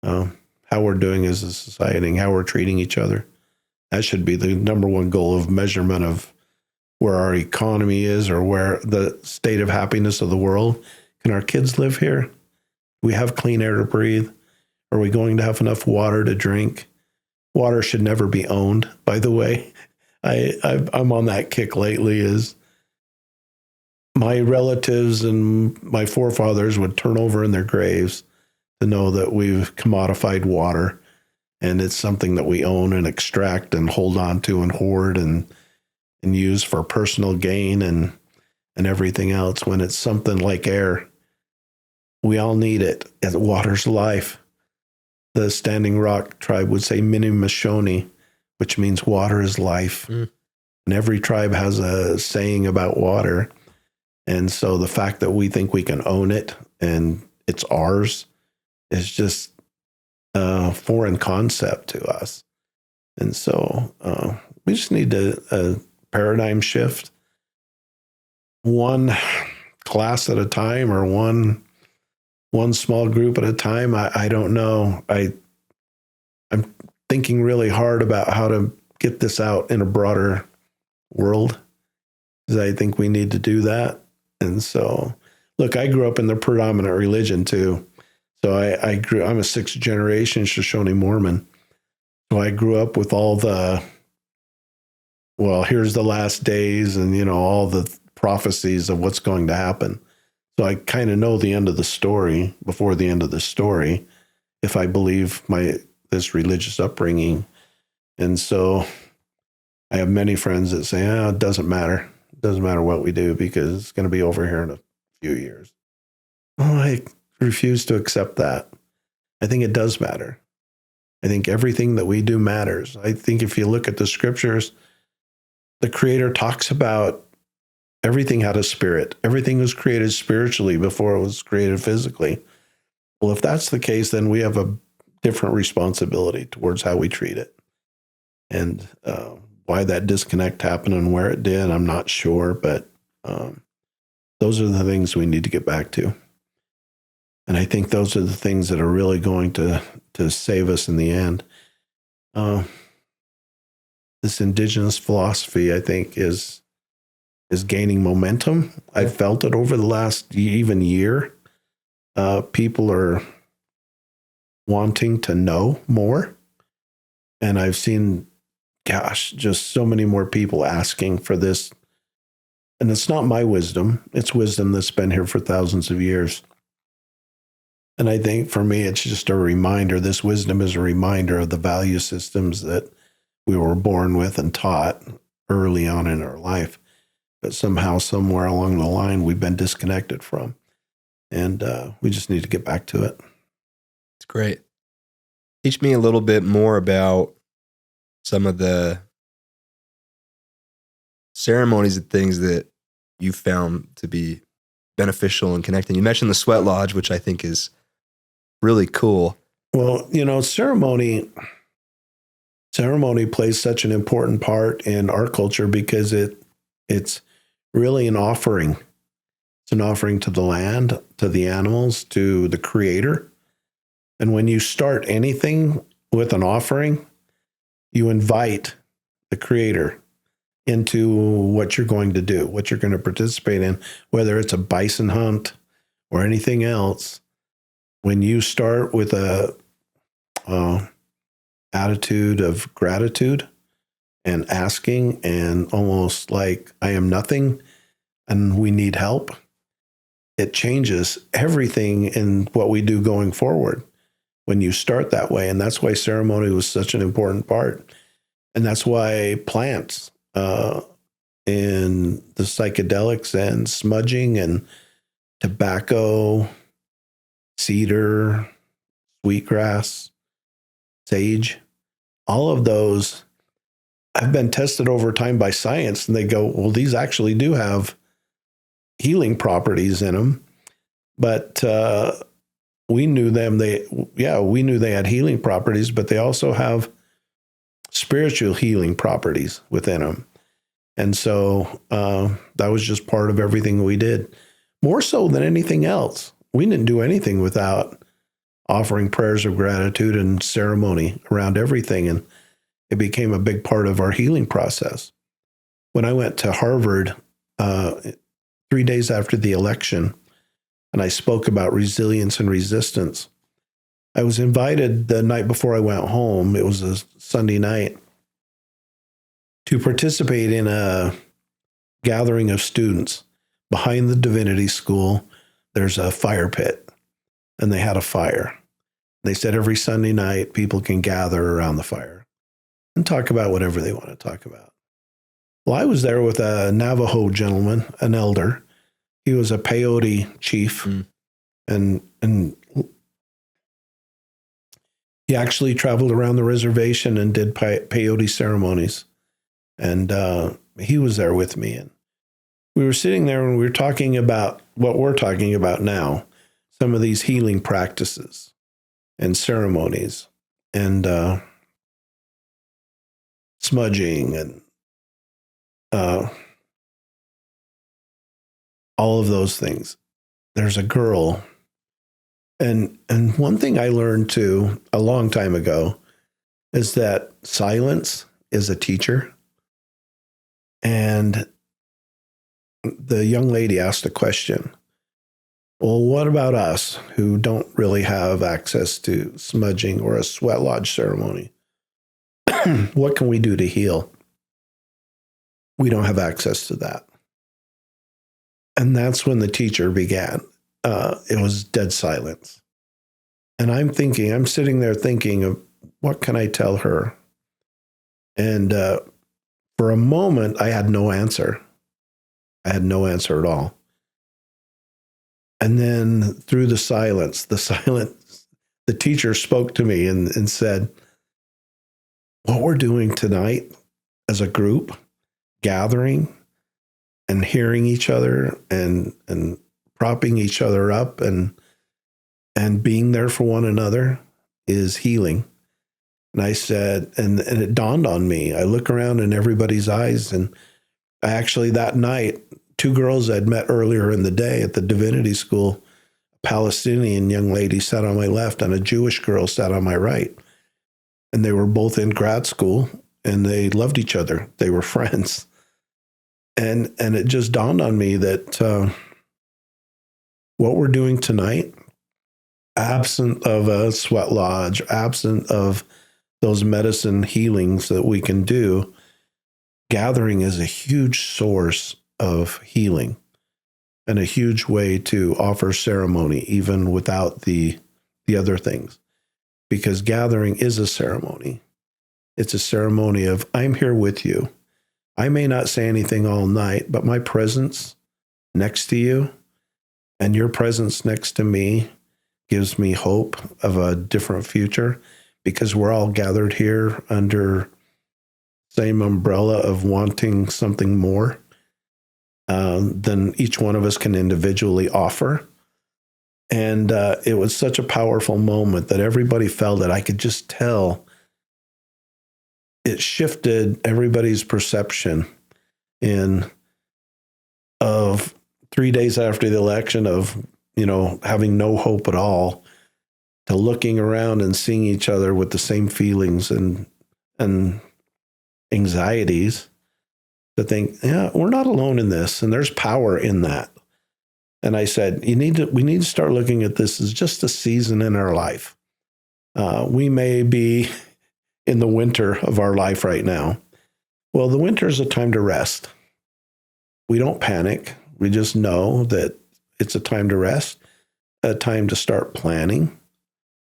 how we're doing as a society and how we're treating each other. That should be the number one goal of measurement of where our economy is, or where the state of happiness of the world. Can our kids live here? Do we have clean air to breathe? Are we going to have enough water to drink? Water should never be owned, by the way. I'm on that kick lately. Is my relatives and my forefathers would turn over in their graves to know that we've commodified water, and it's something that we own and extract and hold on to and hoard and use for personal gain and everything else, when it's something like air. We all need it. Water's life. The Standing Rock tribe would say Minimashoni, which means water is life. And every tribe has a saying about water. And so the fact that we think we can own it and it's ours is just a foreign concept to us. And so we just need a paradigm shift, one class at a time, or one small group at a time. I don't know. I'm thinking really hard about how to get this out in a broader world, because I think we need to do that. And so, look, I grew up in the predominant religion too. So I'm a 6th generation Shoshone Mormon. So I grew up with all the well, here's the last days and, all the prophecies of what's going to happen. So I kind of know the end of the story before the end of the story, if I believe this religious upbringing. And so I have many friends that say, it doesn't matter. It doesn't matter what we do because it's going to be over here in a few years. Well, I refuse to accept that. I think it does matter. I think everything that we do matters. I think if you look at the scriptures, the Creator talks about everything had a spirit. Everything was created spiritually before it was created physically. Well, if that's the case, then we have a different responsibility towards how we treat it. And why that disconnect happened and where it did, I'm not sure. But those are the things we need to get back to. And I think those are the things that are really going to save us in the end. This indigenous philosophy, I think, is gaining momentum. I've felt it over the last even year. People are wanting to know more. And I've seen, just so many more people asking for this. And it's not my wisdom. It's wisdom that's been here for thousands of years. And I think for me, it's just a reminder. This wisdom is a reminder of the value systems that we were born with and taught early on in our life. But somehow, somewhere along the line, we've been disconnected from. And we just need to get back to it. It's great. Teach me a little bit more about some of the ceremonies and things that you found to be beneficial and connecting. You mentioned the sweat lodge, which I think is really cool. Well, ceremony plays such an important part in our culture because it's really an offering. It's an offering to the land, to the animals, to the Creator. And when you start anything with an offering, you invite the Creator into what you're going to do, what you're going to participate in, whether it's a bison hunt or anything else. When you start with a attitude of gratitude and asking and almost like I am nothing and we need help, it changes everything in what we do going forward when you start that way. And that's why ceremony was such an important part. And that's why plants in the psychedelics and smudging and tobacco, cedar, sweetgrass, sage, all of those have been tested over time by science. And they go, well, these actually do have healing properties in them. But we knew we knew they had healing properties, but they also have spiritual healing properties within them. And so that was just part of everything we did. More so than anything else. We didn't do anything without offering prayers of gratitude and ceremony around everything. And it became a big part of our healing process. When I went to Harvard 3 days after the election, and I spoke about resilience and resistance, I was invited the night before I went home, it was a Sunday night, to participate in a gathering of students. Behind the divinity school, there's a fire pit, and they had a fire. They said every Sunday night, people can gather around the fire and talk about whatever they want to talk about. Well, I was there with a Navajo gentleman, an elder. He was a peyote chief, and he actually traveled around the reservation and did peyote ceremonies. And he was there with me. And we were sitting there and we were talking about what we're talking about now, some of these healing practices and ceremonies and smudging and all of those things. There's a girl. And one thing I learned too a long time ago is that silence is a teacher. And the young lady asked a question. Well, what about us who don't really have access to smudging or a sweat lodge ceremony? What can we do to heal? We don't have access to that. And that's when the teacher began. It was dead silence. And I'm sitting there thinking of what can I tell her? And for a moment, I had no answer. I had no answer at all. And then through the silence, the teacher spoke to me and said, what we're doing tonight as a group, gathering and hearing each other and propping each other up and being there for one another is healing. And I said, and it dawned on me. I look around in everybody's eyes, and actually that night, 2 girls I'd met earlier in the day at the divinity school, a Palestinian young lady sat on my left and a Jewish girl sat on my right. And they were both in grad school and they loved each other. They were friends. And it just dawned on me that what we're doing tonight, absent of a sweat lodge, absent of those medicine healings that we can do, gathering is a huge source of healing and a huge way to offer ceremony, even without the other things. Because gathering is a ceremony. It's a ceremony of, I'm here with you. I may not say anything all night, but my presence next to you and your presence next to me gives me hope of a different future, because we're all gathered here under same umbrella of wanting something more than each one of us can individually offer. And it was such a powerful moment that everybody felt it. I could just tell it shifted everybody's perception of 3 days after the election of, having no hope at all, to looking around and seeing each other with the same feelings and anxieties, to think, yeah, we're not alone in this, and there's power in that. And I said, we need to start looking at this as just a season in our life. We may be in the winter of our life right now. Well, the winter is a time to rest. We don't panic. We just know that it's a time to rest, a time to start planning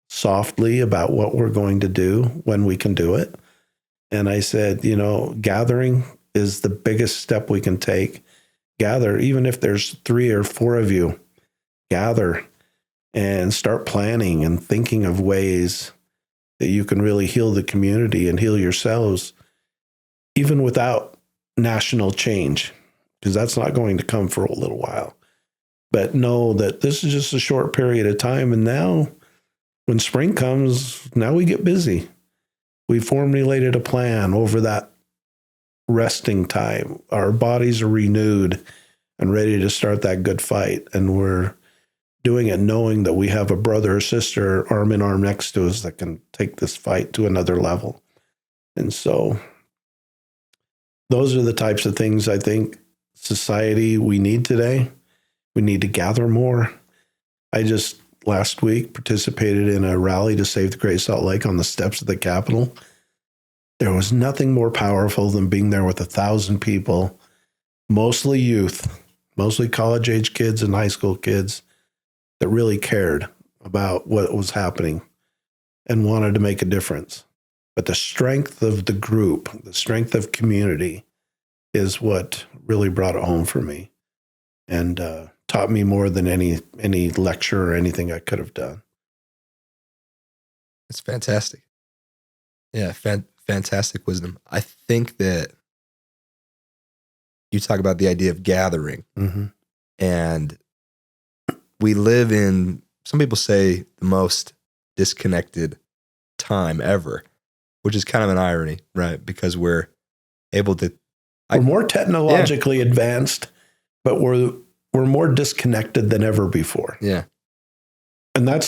softly about what we're going to do when we can do it. And I said, gathering is the biggest step we can take. Gather, even if there's 3 or 4 of you, gather and start planning and thinking of ways that you can really heal the community and heal yourselves, even without national change, because that's not going to come for a little while. But know that this is just a short period of time. And now when spring comes, now we get busy. We formulated a plan over that resting time. Our bodies are renewed and ready to start that good fight. And we're doing it knowing that we have a brother or sister arm in arm next to us that can take this fight to another level. And so those are the types of things I think society we need today. We need to gather more. I just last week participated in a rally to save the Great Salt Lake on the steps of the Capitol. There was nothing more powerful than being there with 1,000 people, mostly youth, mostly college-age kids and high school kids that really cared about what was happening and wanted to make a difference. But the strength of the group, the strength of community is what really brought it home for me and taught me more than any lecture or anything I could have done. It's fantastic. Yeah, fantastic wisdom. I think that you talk about the idea of gathering, and we live in, some people say, the most disconnected time ever, which is kind of an irony, right? Because we're able to... We're more technologically advanced, but we're more disconnected than ever before. Yeah. And I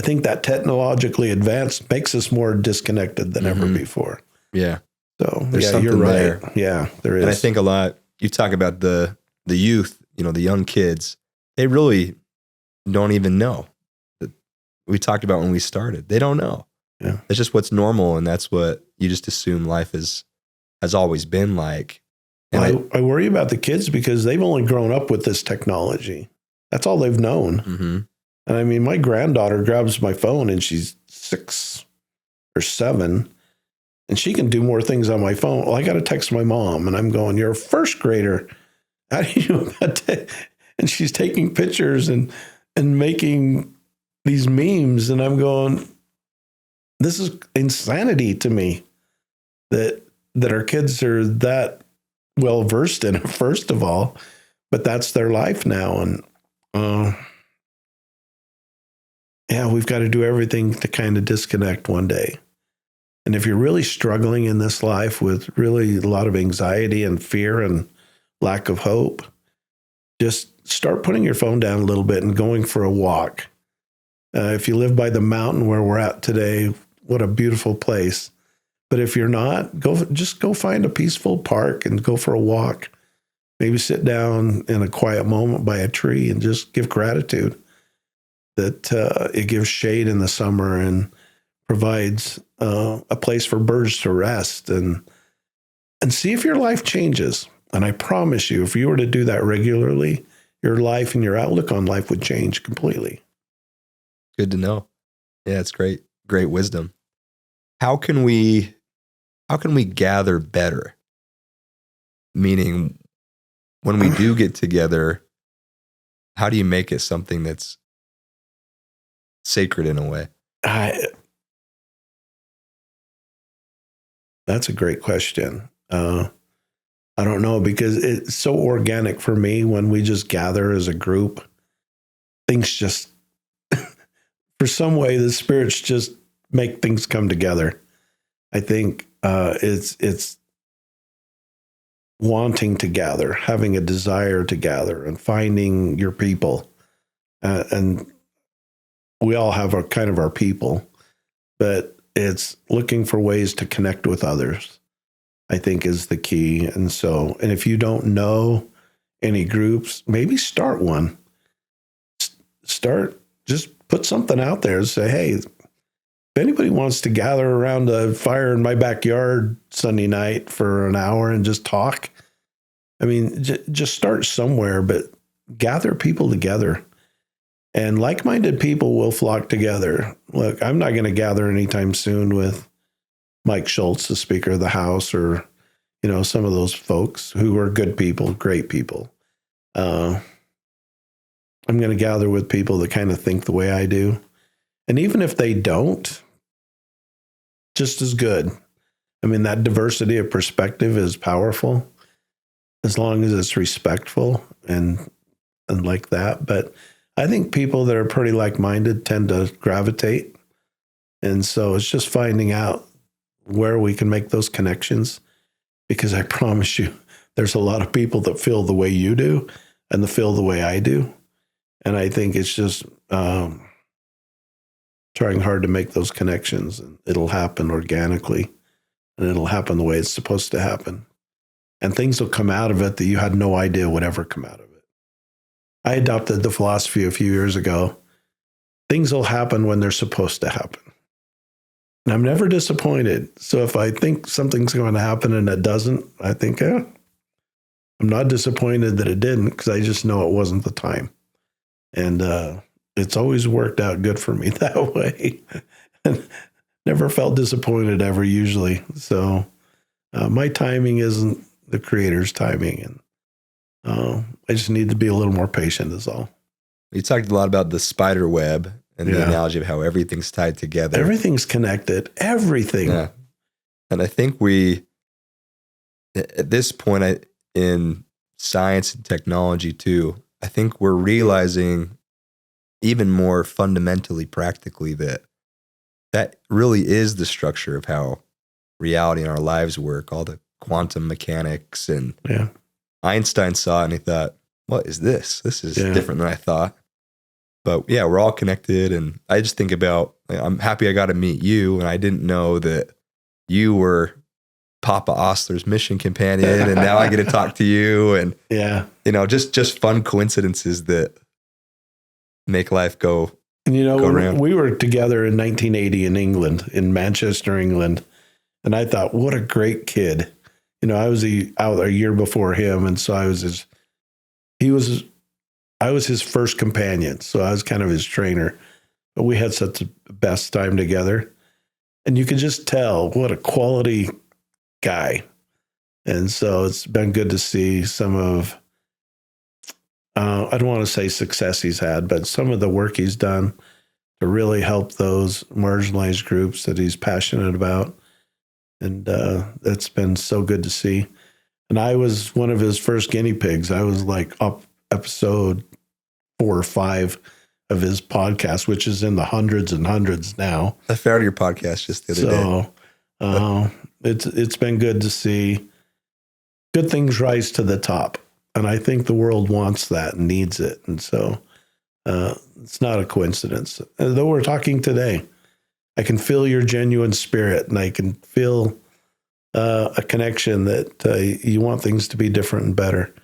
think that technologically advanced makes us more disconnected than ever before. Yeah. So you're right. There. Yeah, there is. And I think a lot, you talk about the youth, the young kids, they really don't even know that we talked about when we started. They don't know. Yeah. It's just what's normal. And that's what, you just assume life has always been like. And I worry about the kids because they've only grown up with this technology. That's all they've known. Mm-hmm. And I mean, my granddaughter grabs my phone and she's 6 or 7 and she can do more things on my phone. Well, I got to text my mom and I'm going, you're a first grader. How do you know about that? And she's taking pictures and making these memes. And I'm going, this is insanity to me that our kids are that well versed in it, first of all, but that's their life now. And we've got to do everything to kind of disconnect one day. And if you're really struggling in this life with really a lot of anxiety and fear and lack of hope, just start putting your phone down a little bit and going for a walk. If you live by the mountain where we're at today, what a beautiful place. But if you're not, just go find a peaceful park and go for a walk. Maybe sit down in a quiet moment by a tree and just give gratitude that it gives shade in the summer and provides a place for birds to rest and see if your life changes. And I promise you, if you were to do that regularly, your life and your outlook on life would change completely. Good to know. Yeah, it's great. Great wisdom. How can we gather better? Meaning, when we do get together, how do you make it something that's sacred in a way? That's a great question. I don't know, because it's so organic for me when we just gather as a group. Things just, for some way, the spirits just make things come together. I think it's wanting to gather, having a desire to gather, and finding your people. And we all have our kind of our people, but it's looking for ways to connect with others, I think, is the key. And if you don't know any groups, maybe start one. Just put something out there and say, hey, if anybody wants to gather around a fire in my backyard Sunday night for an hour and just talk, I mean, just start somewhere, but gather people together. And like-minded people will flock together. Look, I'm not going to gather anytime soon with Mike Schultz, the Speaker of the House, or, some of those folks who are good people, great people. I'm going to gather with people that kind of think the way I do. And even if they don't, just as good. I mean, that diversity of perspective is powerful as long as it's respectful and like that. But I think people that are pretty like-minded tend to gravitate. And so it's just finding out where we can make those connections, because I promise you, there's a lot of people that feel the way you do and that feel the way I do. And I think it's just trying hard to make those connections, and it'll happen organically, and it'll happen the way it's supposed to happen. And things will come out of it that you had no idea would ever come out of it. I adopted the philosophy a few years ago. Things will happen when they're supposed to happen. And I'm never disappointed. So if I think something's going to happen and it doesn't, I think, I'm not disappointed that it didn't, because I just know it wasn't the time. And it's always worked out good for me that way. And never felt disappointed ever, usually. So my timing isn't the Creator's timing. And I just need to be a little more patient is all. You talked a lot about the spider web and the analogy of how everything's tied together. Everything's connected. Everything. Yeah. And I think at this point in science and technology too, I think we're realizing even more fundamentally, practically, that really is the structure of how reality and our lives work, all the quantum mechanics. And Einstein saw it and he thought, what is this? This is different than I thought. But yeah, we're all connected. And I just think about, I'm happy I got to meet you. And I didn't know that you were Papa Ostler's mission companion. And now I get to talk to you. And, just fun coincidences that make life go. And, we were together in 1980 in England, in Manchester, England. And I thought, what a great kid. I was out a year before him. And so I was his first companion. So I was kind of his trainer, but we had such the best time together. And you could just tell what a quality guy. And so it's been good to see some of, I don't want to say success he's had, but some of the work he's done to really help those marginalized groups that he's passionate about. And that's been so good to see. And I was one of his first guinea pigs. I was like up episode 4 or 5 of his podcast, which is in the hundreds and hundreds now. I found your podcast just the other day. It's been good to see good things rise to the top. And I think the world wants that and needs it. And so it's not a coincidence. And though we're talking today, I can feel your genuine spirit, and I can feel a connection that you want things to be different and better.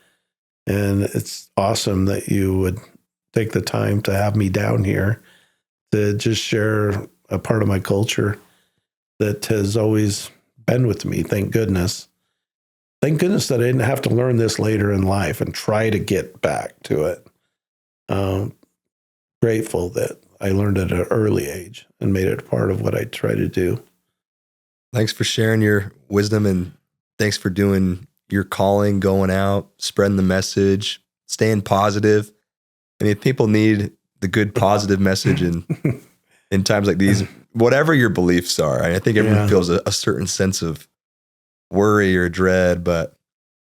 And it's awesome that you would take the time to have me down here to just share a part of my culture that has always been with me. Thank goodness. Thank goodness that I didn't have to learn this later in life and try to get back to it. Grateful that I learned at an early age and made it a part of what I try to do. Thanks for sharing your wisdom, and thanks for doing your calling, going out, spreading the message, staying positive. I mean, people need the good, positive message in times like these, whatever your beliefs are. I think everyone feels a certain sense of worry or dread, but a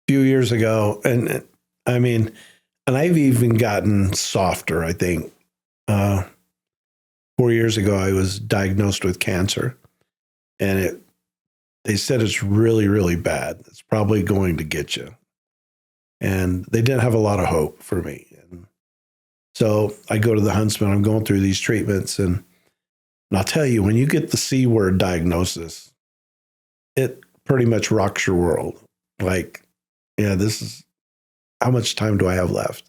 few years ago, and I've even gotten softer, I think. 4 years ago, I was diagnosed with cancer, and they said it's really, really bad. It's probably going to get you. And they didn't have a lot of hope for me. And so I go to the Huntsman. I'm going through these treatments, and I'll tell you, when you get the C word diagnosis, it pretty much rocks your world. Like, this is, how much time do I have left?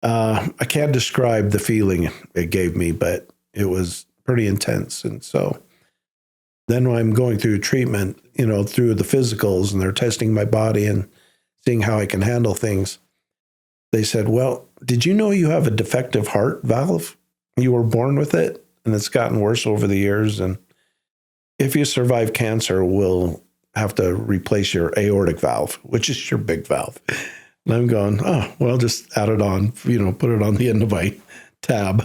I can't describe the feeling it gave me, but it was pretty intense. And so then when I'm going through treatment, through the physicals, and they're testing my body and seeing how I can handle things, they said, well, did you know you have a defective heart valve? You were born with it, and it's gotten worse over the years. And if you survive cancer, we'll have to replace your aortic valve, which is your big valve. And I'm going, oh, well, just add it on, put it on the end of my tab.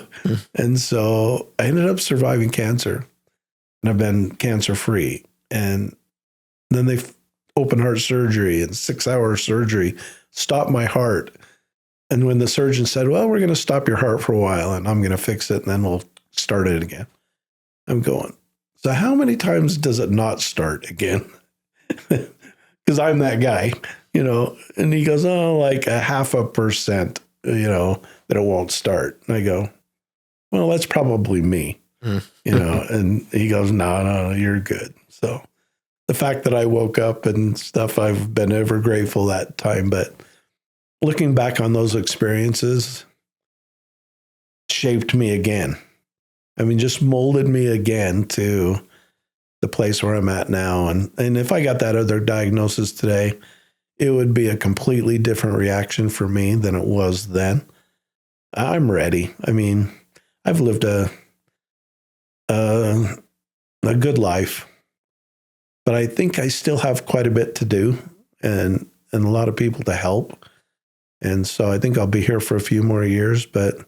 And so I ended up surviving cancer, and I've been cancer-free. And then they open heart surgery and 6-hour surgery stopped my heart. And when the surgeon said, well, we're going to stop your heart for a while, and I'm going to fix it, and then we'll start it again. I'm going, so how many times does it not start again? Because I'm that guy. And he goes, oh, like 0.5%, that it won't start. And I go, well, that's probably me, and he goes, no, you're good. So the fact that I woke up and stuff, I've been ever grateful that time. But looking back on those experiences shaped me again. Just molded me again to the place where I'm at now. And if I got that other diagnosis today, it would be a completely different reaction for me than it was then. I'm ready. I've lived a good life, but I think I still have quite a bit to do and a lot of people to help. And so I think I'll be here for a few more years, but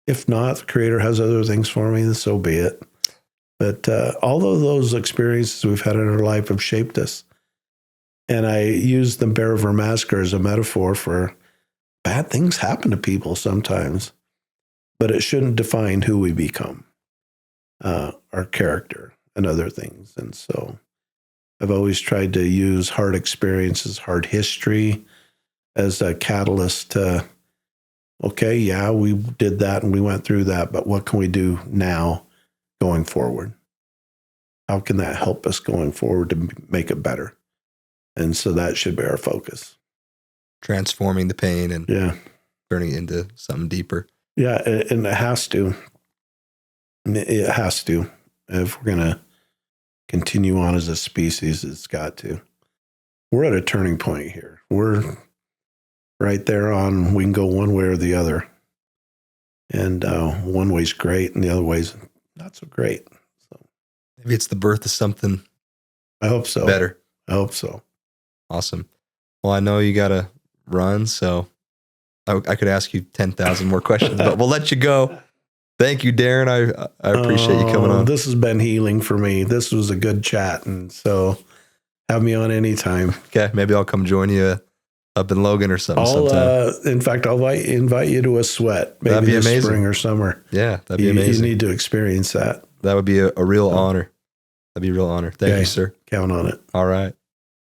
if not, the Creator has other things for me, then so be it. But all of those experiences we've had in our life have shaped us. And I use the Bear River Massacre as a metaphor for bad things happen to people sometimes, but it shouldn't define who we become, our character and other things. And so I've always tried to use hard experiences, hard history as a catalyst to, okay, yeah, we did that and we went through that, but what can we do now going forward? How can that help us going forward to make it better? And so that should be our focus. Transforming the pain and turning it into something deeper. Yeah, and it has to. It has to. If we're going to continue on as a species. It's got to. We're at a turning point here. We're right there on, we can go one way or the other. And one way's great and the other way's not so great. So Maybe it's the birth of something I hope so. better. I hope so. Awesome. Well, I know you got to run, so I could ask you 10,000 more questions, but we'll let you go. Thank you, Darren. I appreciate you coming on. This has been healing for me. This was a good chat. And so have me on anytime. Okay. Maybe I'll come join you up in Logan or something sometime. In fact, I'll invite you to a sweat. Maybe That'd be this amazing. spring or summer. Yeah, that'd be amazing. You need to experience that. That would be a real honor. That'd be a real honor. Thank you, sir. Count on it. All right.